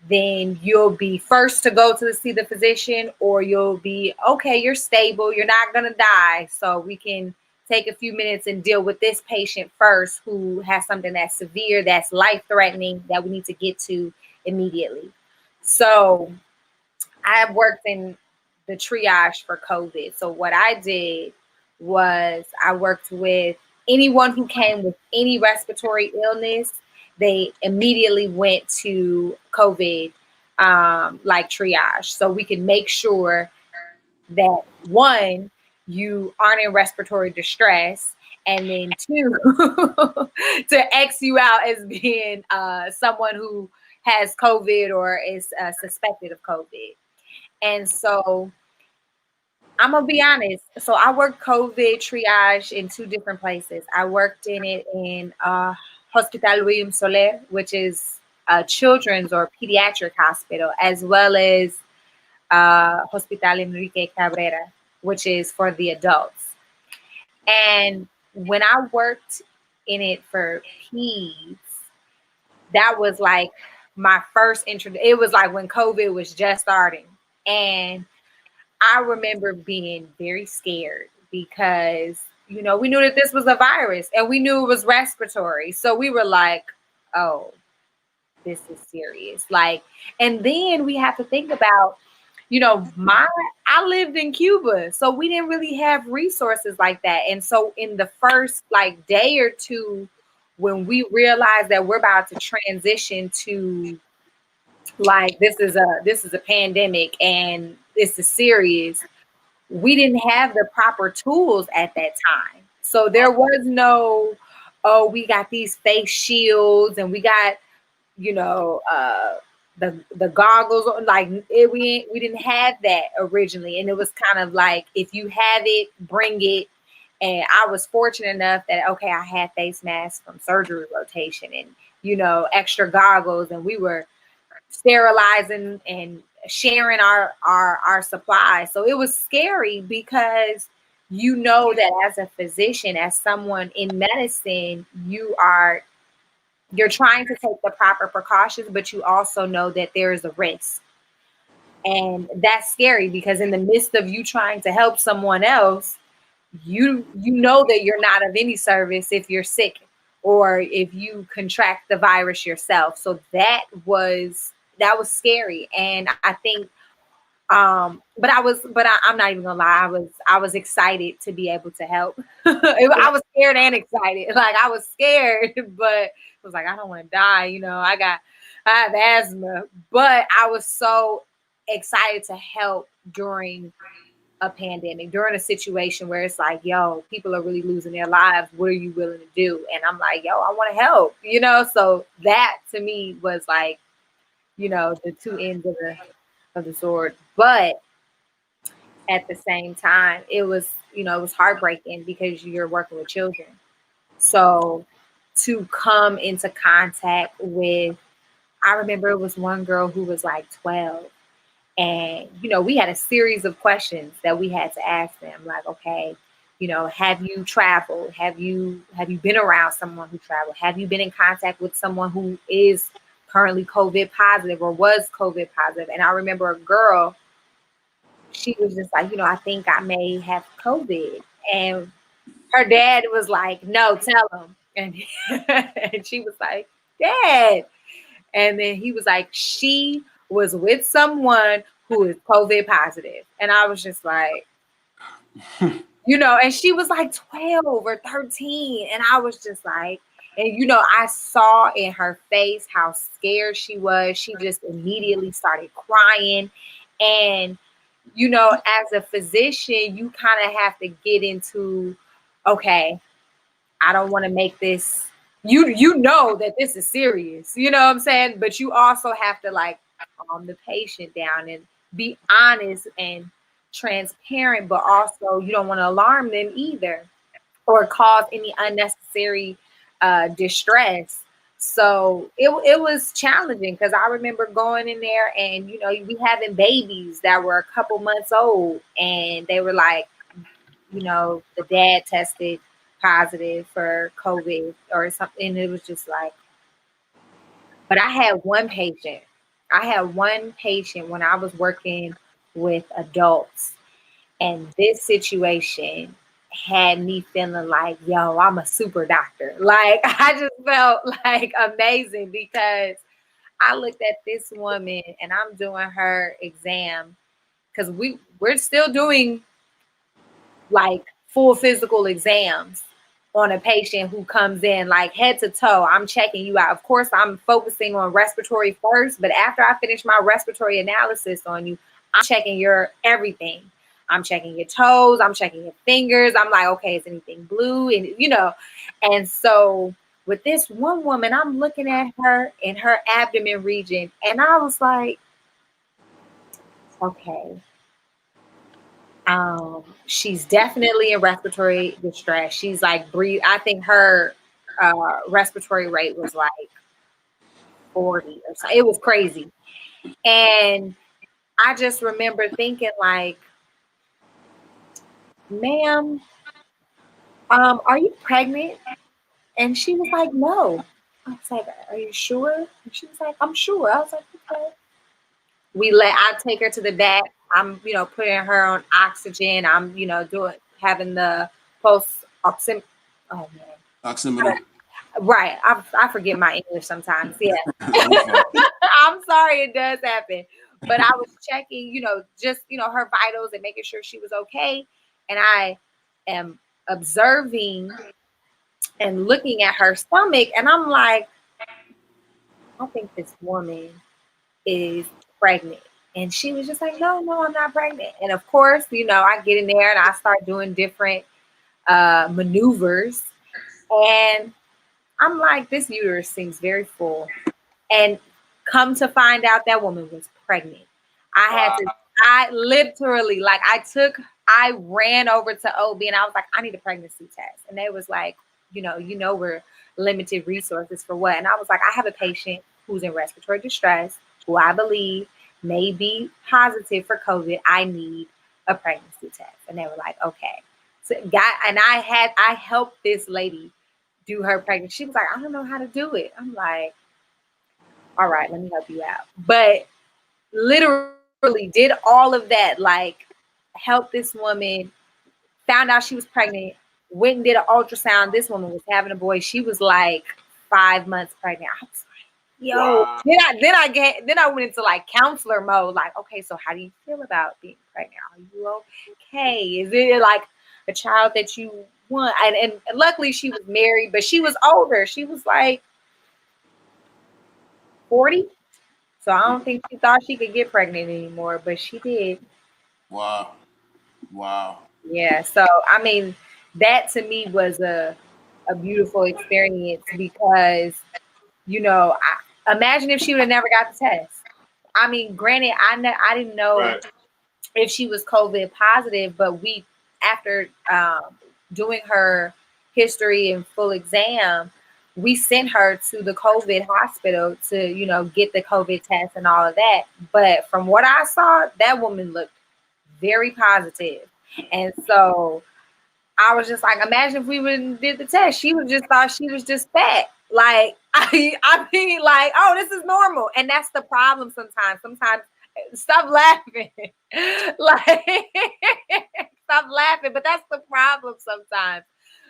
then you'll be first to go to see the physician, or you'll be okay, you're stable, you're not going to die. So we can take a few minutes and deal with this patient first who has something that's severe, that's life threatening, that we need to get to immediately. So I worked in the triage for COVID. So what I did was I worked with anyone who came with any respiratory illness. They immediately went to COVID like triage, so we can make sure that one, you aren't in respiratory distress, and then two, to X you out as being someone who has COVID or is suspected of COVID. And so I'm gonna be honest. So I worked COVID triage in two different places. I worked in it in Hospital William Soler, which is a children's or pediatric hospital, as well as Hospital Enrique Cabrera, which is for the adults. And when I worked in it for peds, that was like my first intro. It was like when COVID was just starting. And I remember being very scared because, you know, we knew that this was a virus and we knew it was respiratory. So we were like, oh, this is serious. Like, and then we have to think about, you know, I lived in Cuba, so we didn't really have resources like that. And so in the first like day or two, when we realized that we're about to transition to like this is a pandemic and this is serious, we didn't have the proper tools at that time. So there was no, oh, we got these face shields and we got, you know, the goggles on, like we didn't have that originally. And it was kind of like, if you have it, bring it. And I was fortunate enough that, okay, I had face masks from surgery rotation and, you know, extra goggles, and we were sterilizing and sharing our supplies. So it was scary because you know that as a physician, as someone in medicine, you're trying to take the proper precautions, but you also know that there is a risk. And that's scary because in the midst of you trying to help someone else, you know that you're not of any service if you're sick or if you contract the virus yourself. So that was scary. And I think I'm not even gonna lie, I was excited to be able to help. I was scared and excited. Like I was scared, but I was like, I don't want to die, you know, I have asthma. But I was so excited to help during a pandemic, during a situation where it's like, yo, people are really losing their lives. What are you willing to do? And I'm like, yo, I want to help, you know. So that to me was like, you know, the two ends of the sword. But at the same time, it was, you know, it was heartbreaking because you're working with children. So to come into contact with, I remember it was one girl who was like 12. And, you know, we had a series of questions that we had to ask them, like, okay, you know, have you traveled? Have you been around someone who traveled? Have you been in contact with someone who is currently COVID positive or was COVID positive? And I remember a girl, she was just like, you know, I think I may have COVID. And her dad was like, no, tell him. And, and she was like, Dad. And then he was like, she was with someone who is COVID positive. And I was just like, you know, and she was like 12 or 13. And I was just like, and you know, I saw in her face how scared she was. She just immediately started crying. And, you know, as a physician, you kind of have to get into, okay, I don't want to make this, you know that this is serious, you know what I'm saying? But you also have to like calm the patient down and be honest and transparent, but also you don't want to alarm them either or cause any unnecessary distress. So it was challenging because I remember going in there and, you know, we having babies that were a couple months old and they were like, you know, the dad tested positive for COVID or something. And it was just like, but I had one patient. I had one patient when I was working with adults, and this situation had me feeling like, yo, I'm a super doctor. Like, I just felt like amazing because I looked at this woman and I'm doing her exam because we're still doing like full physical exams on a patient who comes in like head to toe. I'm checking you out. Of course, I'm focusing on respiratory first, but after I finish my respiratory analysis on you, I'm checking your everything. I'm checking your toes. I'm checking your fingers. I'm like, okay, is anything blue? And you know, and so With this one woman, I'm looking at her in her abdomen region, and I was like, okay, she's definitely in respiratory distress. She's like breathe. I think her respiratory rate was like 40 or so. It was crazy. And I just remember thinking like, ma'am, are you pregnant? And she was like, no. I was like, are you sure? And she was like, I'm sure. I was like, okay. I take her to the back. I'm, putting her on oxygen. I'm, having the post oxym. Oh man. Oximeter. Right. I forget my English sometimes. Yeah. I'm sorry, it does happen. But I was checking, just, her vitals and making sure she was okay. And I am observing and looking at her stomach. And I'm like, I think this woman is pregnant. And she was just like, no, no, I'm not pregnant. And of course, I get in there and I start doing different maneuvers. And I'm like, this uterus seems very full. And come to find out that woman was pregnant. Wow. I literally, like, I ran over to OB and I was like, I need a pregnancy test. And they was like, we're limited resources for what? And I was like, I have a patient who's in respiratory distress, who I believe may be positive for COVID. I need a pregnancy test. And they were like, okay. So I helped this lady do her pregnancy. She was like, I don't know how to do it. I'm like, all right, let me help you out. But literally did all of that, like help this woman, found out she was pregnant, went and did an ultrasound. This woman was having a boy. She was like 5 months pregnant. I was like, yo. Wow. Then I went into like counselor mode, like, okay, so how do you feel about being pregnant? Are you okay? Is it like a child that you want? And luckily she was married, but she was older. She was like 40. So I don't think she thought she could get pregnant anymore, but she did. Wow. Wow. Yeah. So I mean, that to me was a beautiful experience because, imagine if she would have never got the test. I mean, granted, I didn't know Right. if she was COVID positive, but we, after doing her history and full exam, we sent her to the COVID hospital to, get the COVID test and all of that. But from what I saw, that woman looked very positive. And so I was just like, imagine if we wouldn't did the test. She would just thought she was just fat. Like, I mean, like, oh, this is normal. And that's the problem sometimes. Sometimes, stop laughing. Like, stop laughing. But that's the problem sometimes.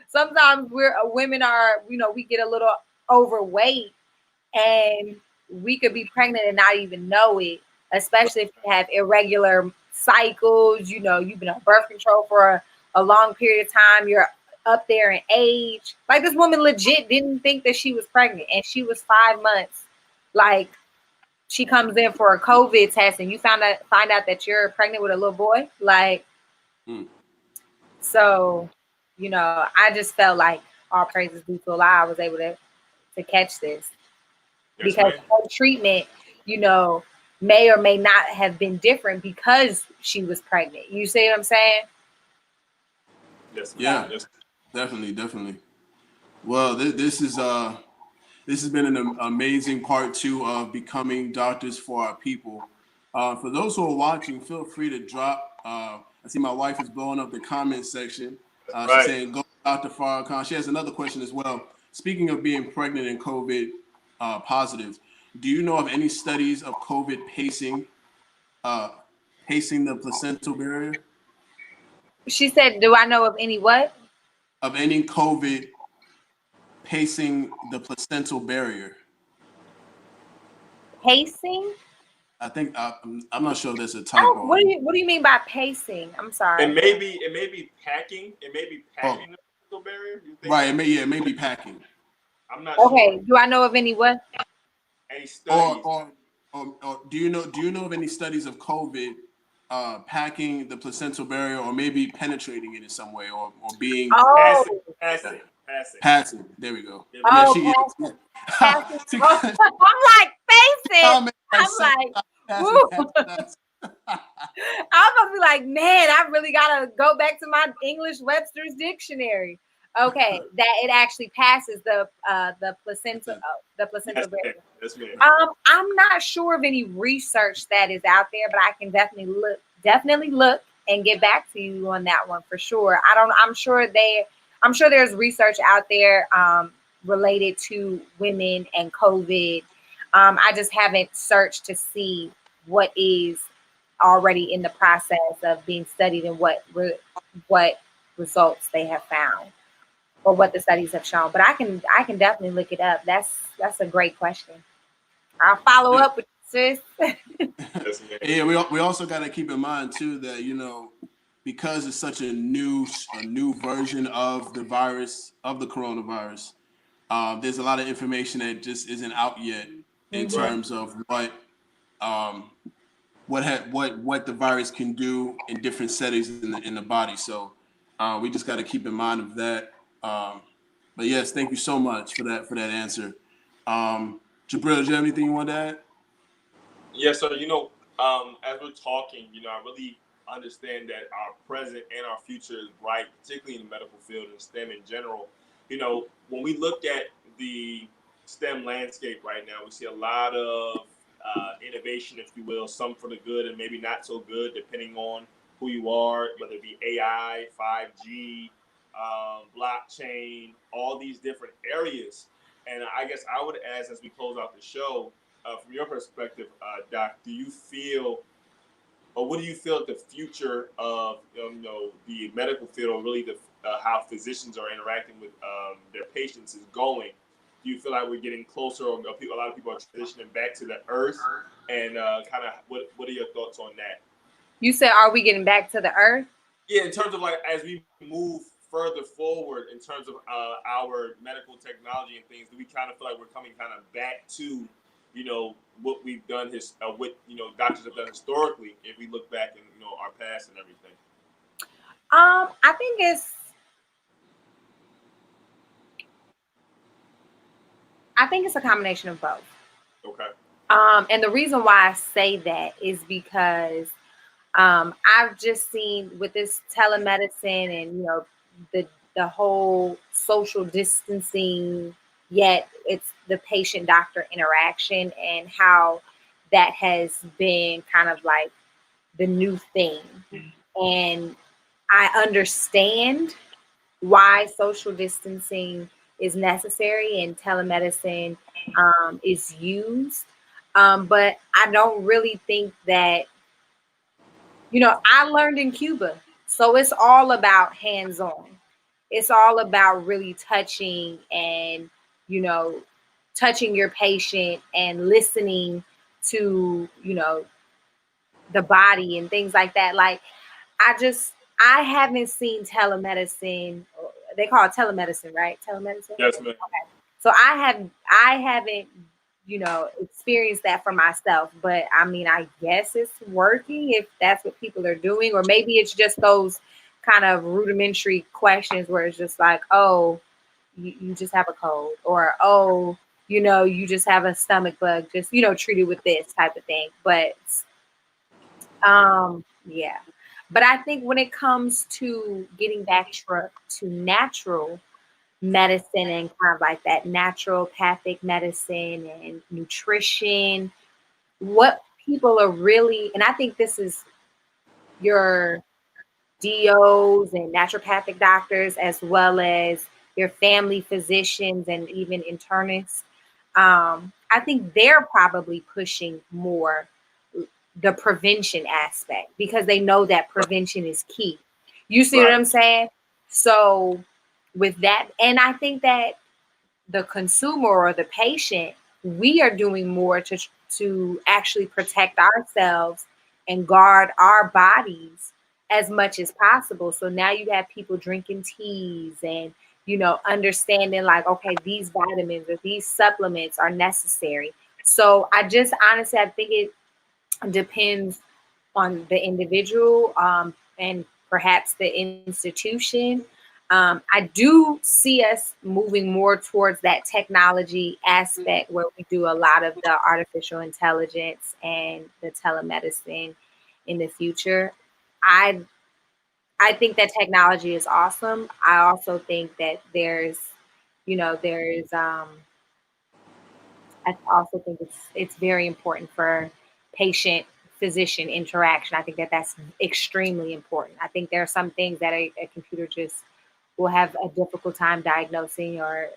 Sometimes women are, we get a little overweight and we could be pregnant and not even know it, especially if you have irregular cycles, you've been on birth control for a long period of time, you're up there in age. Like this woman legit didn't think that she was pregnant and she was 5 months. Like she comes in for a COVID test and you find out that you're pregnant with a little boy. Like, so, I just felt like all praises due to Allah, I was able to catch this. Yes, Because ma'am. her treatment, may or may not have been different because she was pregnant. You see what I'm saying? Yes, Yeah. ma'am. Yes. Definitely. Well, this has been an amazing part 2 of becoming doctors for our people. For those who are watching, feel free to drop. I see my wife is blowing up the comment section. She's Right. saying, "Go, Dr. Farrakhan." She has another question as well. Speaking of being pregnant and COVID positive, do you know of any studies of COVID pacing the placental barrier? She said, do I know of any what? Of any COVID pacing the placental barrier? Pacing? I think I'm not sure if there's a typo. What do you mean by pacing? I'm sorry. It may be packing. It may be packing the mental barrier. You think Right. It may be packing. I'm not Okay. sure. Do I know of any what? Any studies? Or do you know of any studies of COVID packing the placental barrier or maybe penetrating it in some way or being Oh, Passing. Passing. Passing. There we go. Yeah, Yeah, Oh, she is. passing. She- Oh, I'm like, face it. comment I'm seven like, times, passing woo. passing us. I'm gonna be like, man, I really gotta go back to my English Webster's dictionary. Okay, that it actually passes the placenta the yes, placental ma'am. barrier. Yes, ma'am. I'm not sure of any research that is out there, but I can definitely look and get back to you on that one for sure. I'm sure there's research out there related to women and COVID. I just haven't searched to see what is already in the process of being studied and what results they have found or what the studies have shown. But I can definitely look it up. That's a great question. I'll follow Yeah. up with you, sis. Yes, ma'am. Yeah, we also got to keep in mind too that because it's such a new version of the virus of the coronavirus, there's a lot of information that just isn't out yet in Mhm. terms of um, what the virus can do in different settings in the body. So we just got to keep in mind of that. But yes, thank you so much for that answer. Jabril, do you have anything you want to add? Yeah, so as we're talking, I really understand that our present and our future is bright, particularly in the medical field and STEM in general. When we look at the STEM landscape right now, we see a lot of innovation, if you will, some for the good and maybe not so good, depending on who you are, whether it be AI, 5G, blockchain, all these different areas. And I guess I would ask, as we close out the show, from your perspective, Doc, do you feel, or what do you feel the future of the medical field, or really how physicians are interacting with their patients is going? Do you feel like we're getting closer, or a lot of people are transitioning back to the earth? And kind of, what are your thoughts on that? You said, are we getting back to the earth? Yeah, in terms of like as we move further forward in terms of our medical technology and things, do we kind of feel like we're coming kind of back to, what we've done, what doctors have done historically, if we look back in our past and everything? I think it's a combination of both. Okay. And the reason why I say that is because I've just seen with this telemedicine and the whole social distancing, yet it's the patient doctor interaction and how that has been kind of like the new thing. And I understand why social distancing is necessary and telemedicine is used. But I don't really think that, I learned in Cuba. So it's all about hands on. It's all about really you know, touching your patient and listening to, the body and things like that. Like, I haven't seen telemedicine. They call it telemedicine, right? Telemedicine. Yes, ma'am. So I haven't, experienced that for myself. But I mean, I guess it's working if that's what people are doing, or maybe it's just those kind of rudimentary questions where it's just like, oh, you just have a cold, or oh, you just have a stomach bug, just treat it with this type of thing. But yeah. But I think when it comes to getting back to natural medicine and kind of like that naturopathic medicine and nutrition, what people are really, and I think this is your DOs and naturopathic doctors, as well as your family physicians and even internists. I think they're probably pushing more the prevention aspect because they know that prevention is key. You see what Right. I'm saying? So with that, and I think that the consumer or the patient, we are doing more to actually protect ourselves and guard our bodies as much as possible. So now you have people drinking teas and understanding like, okay, these vitamins or these supplements are necessary. So I just honestly, I think it depends on the individual and perhaps the institution. I do see us moving more towards that technology aspect where we do a lot of the artificial intelligence and the telemedicine in the future. I I think that technology is awesome. I also think that there's I also think it's very important for patient physician interaction. I think that that's extremely important. I think there are some things that a computer just will have a difficult time diagnosing or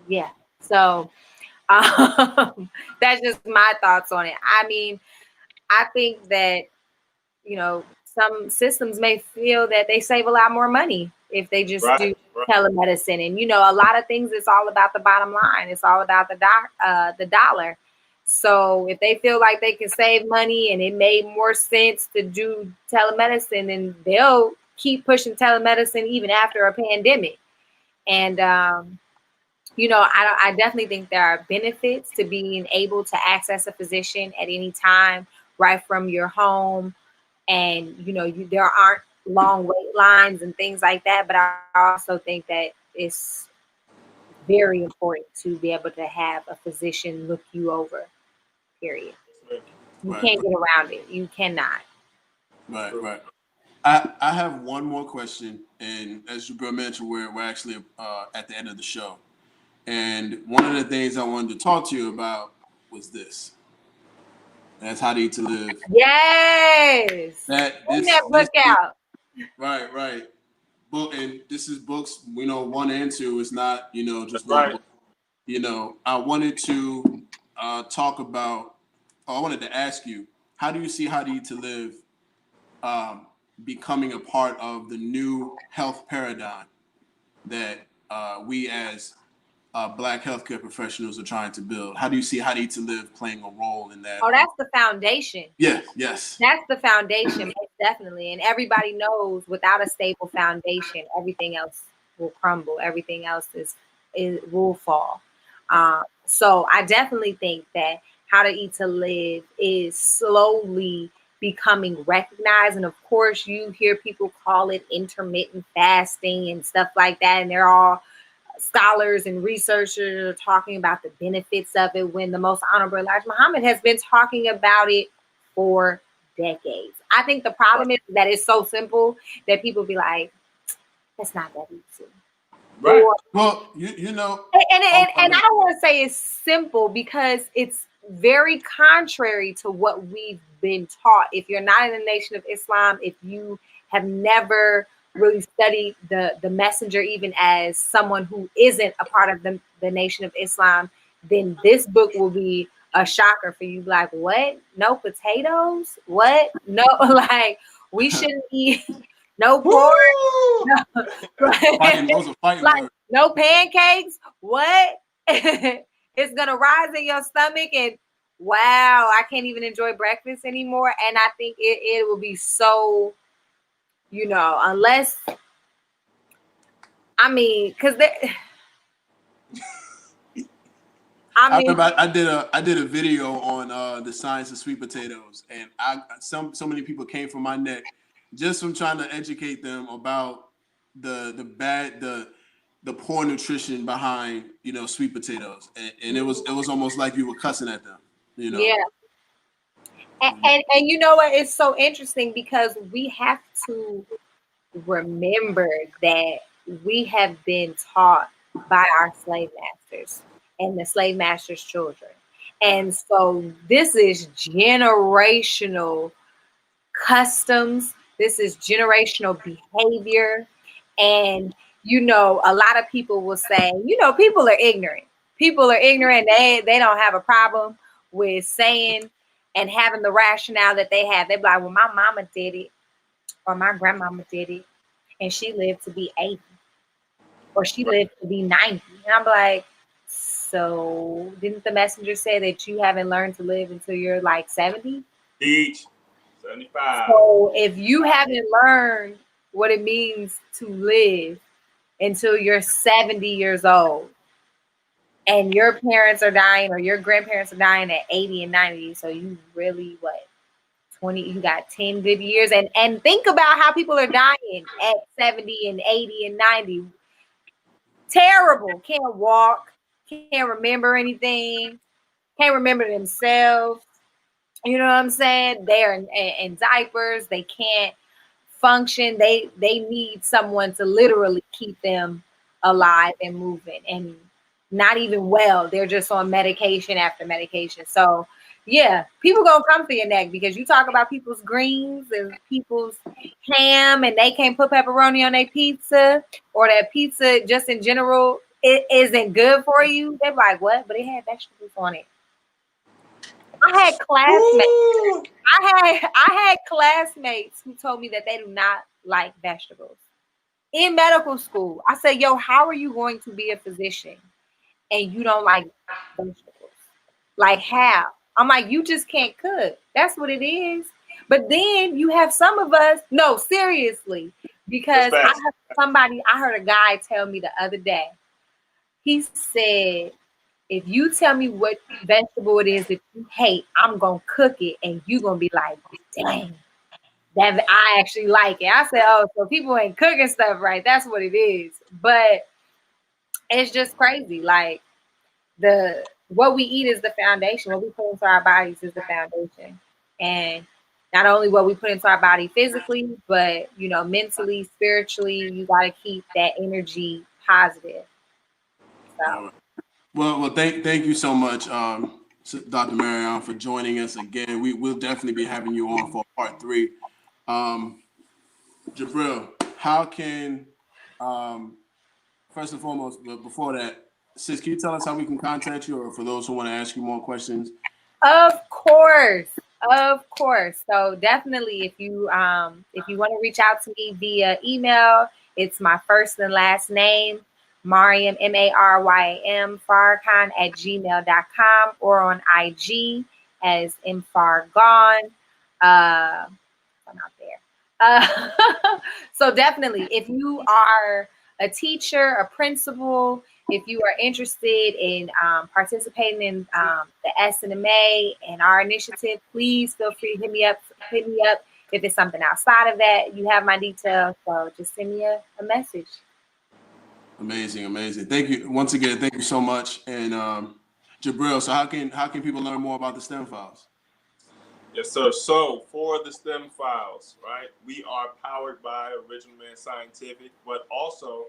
yeah. So that's just my thoughts on it. I mean, I think that some systems may feel that they save a lot more money if they just Right, do right. telemedicine. And a lot of things, it's all about the bottom line. It's all about the dollar. So if they feel like they can save money and it made more sense to do telemedicine, then they'll keep pushing telemedicine even after a pandemic. And I definitely think there are benefits to being able to access a physician at any time, right from your home, and there aren't long wait lines and things like that. But I also think that it's very important to be able to have a physician look you over. Period. You Right, can't get around it. You cannot. right, right. I have one more question, and as Jabril mentioned, we're actually at the end of the show. And one of the things I wanted to talk to you about was this. That's how to eat to live. Yes. That Bring this that book out. right, right. Book, and this is books, 1 and 2. It's not, That's just one right. book. I wanted to talk about, I wanted to ask you, how do you see How to Eat to Live becoming a part of the new health paradigm that we as Black healthcare professionals are trying to build? How do you see How to Eat to Live playing a role in that? Oh, that's the foundation. Yes, yes. That's the foundation, most definitely. And everybody knows without a stable foundation, everything else will crumble. Everything else is will fall. So I definitely think that How to Eat to Live is slowly becoming recognized. And of course, you hear people call it intermittent fasting and stuff like that. And they're all scholars and researchers are talking about the benefits of it when the most honorable Elijah Muhammad has been talking about it for decades. I think the problem is that it's so simple that people be like, that's not that easy. Right. Or, Well, you know, and I don't want to say it's simple because it's very contrary to what we've been taught. If you're not in the Nation of Islam, if you have never really studied the messenger, even as someone who isn't a part of the Nation of Islam, then this book will be a shocker for you. Like, what? No potatoes? What? No, like we shouldn't eat no pork. Woo! No, those are fighting like words. no pancakes. What? It's gonna rise in your stomach, and wow, I can't even enjoy breakfast anymore. And I think it will be so, unless I mean, because I mean, I did a video on the science of sweet potatoes, and so many people came from my neck just from trying to educate them about the poor nutrition behind sweet potatoes, and it was almost like you were cussing at them. yeah. And you know what? It's so interesting because we have to remember that we have been taught by our slave masters and the slave masters' children. And so this is generational customs, this is generational behavior. And, a lot of people will say, people are ignorant. People are ignorant. They don't have a problem with saying and having the rationale that they have. They're like, well, my mama did it, or my grandmama did it, and she lived to be 80, or she lived to be 90. And I'm like, so didn't the messenger say that you haven't learned to live until you're like 70? Each 75. So if you haven't learned what it means to live until you're 70 years old, and your parents are dying or your grandparents are dying at 80 and 90, so you really what, 20, you got 10 good years. And think about how people are dying at 70 and 80 and 90. Terrible. Can't walk, can't remember anything, can't remember themselves. You know what I'm saying? They're in diapers. They can't function. They need someone to literally keep them alive and moving, and not even well. They're just on medication after medication. So yeah, people gonna come for your neck because you talk about people's greens and people's ham, and they can't put pepperoni on their pizza, or that pizza just in general it isn't good for you. They're like, what? But it had vegetables on it. I had classmates. Ooh. I had classmates who told me that they do not like vegetables. In medical school, I said, yo, how are you going to be a physician and you don't like vegetables? Like how? I'm like, you just can't cook. That's what it is. But then you have some of us, no, seriously, because I heard a guy tell me the other day. He said, if you tell me what vegetable it is that you hate, I'm gonna cook it, and you gonna be like, dang, that I actually like it. I said, oh, so people ain't cooking stuff right. That's what it is. But it's just crazy. Like what we eat is the foundation. What we put into our bodies is the foundation. And not only what we put into our body physically, but mentally, spiritually, you gotta keep that energy positive. So Well, thank you so much, Dr. Maryam, for joining us again. We'll definitely be having you on for part 3. Jabril, how can first and foremost, but before that, sis, can you tell us how we can contact you, or for those who want to ask you more questions? Of course. So definitely, if you want to reach out to me via email, it's my first and last name, Maryam, Maryam Farrakhan @gmail.com, or on IG as mfargon. I'm out there. So definitely, if you are a teacher, a principal, if you are interested in participating in the SNMA and our initiative, please feel free to hit me up. If it's something outside of that, you have my details. So just send me a message. Amazing. Thank you once again. Thank you so much. And Jabril, so how can people learn more about the STEM files? Yes, sir. So for the STEM files, right, we are powered by Original Man Scientific, but also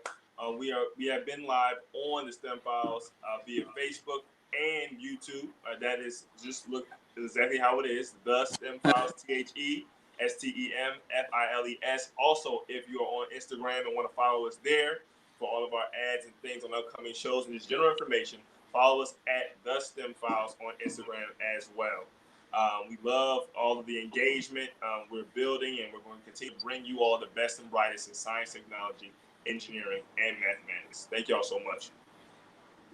we have been live on the STEM files via Facebook and YouTube. That is, just look exactly how it is, the STEM files, TheStemFiles. Also, if you are on Instagram and want to follow us there for all of our ads and things on upcoming shows and just general information, follow us at the STEM files on Instagram as well. We love all of the engagement we're building, and we're going to continue to bring you all the best and brightest in science, technology, engineering, and mathematics. Thank you all so much.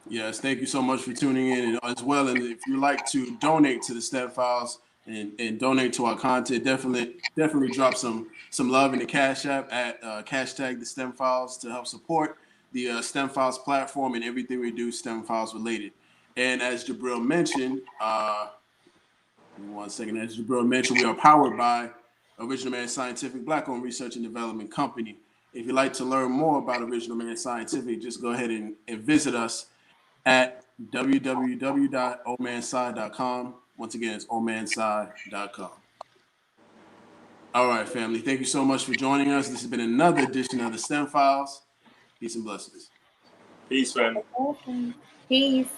Yes, thank you so much for tuning in as well. And if you'd like to donate to the STEM files and donate to our content, definitely drop some love in the Cash App at hashtag the STEM files to help support the STEM files platform and everything we do STEM files related. And as Jabril mentioned, give me 1 second. As Jabril mentioned, we are powered by Original Man Scientific, Black-owned research and development company. If you'd like to learn more about Original Man Scientific, just go ahead and visit us at www.omansci.com. Once again, it's omansci.com. All right, family. Thank you so much for joining us. This has been another edition of the STEM Files. Peace and blessings. Peace, family. Peace.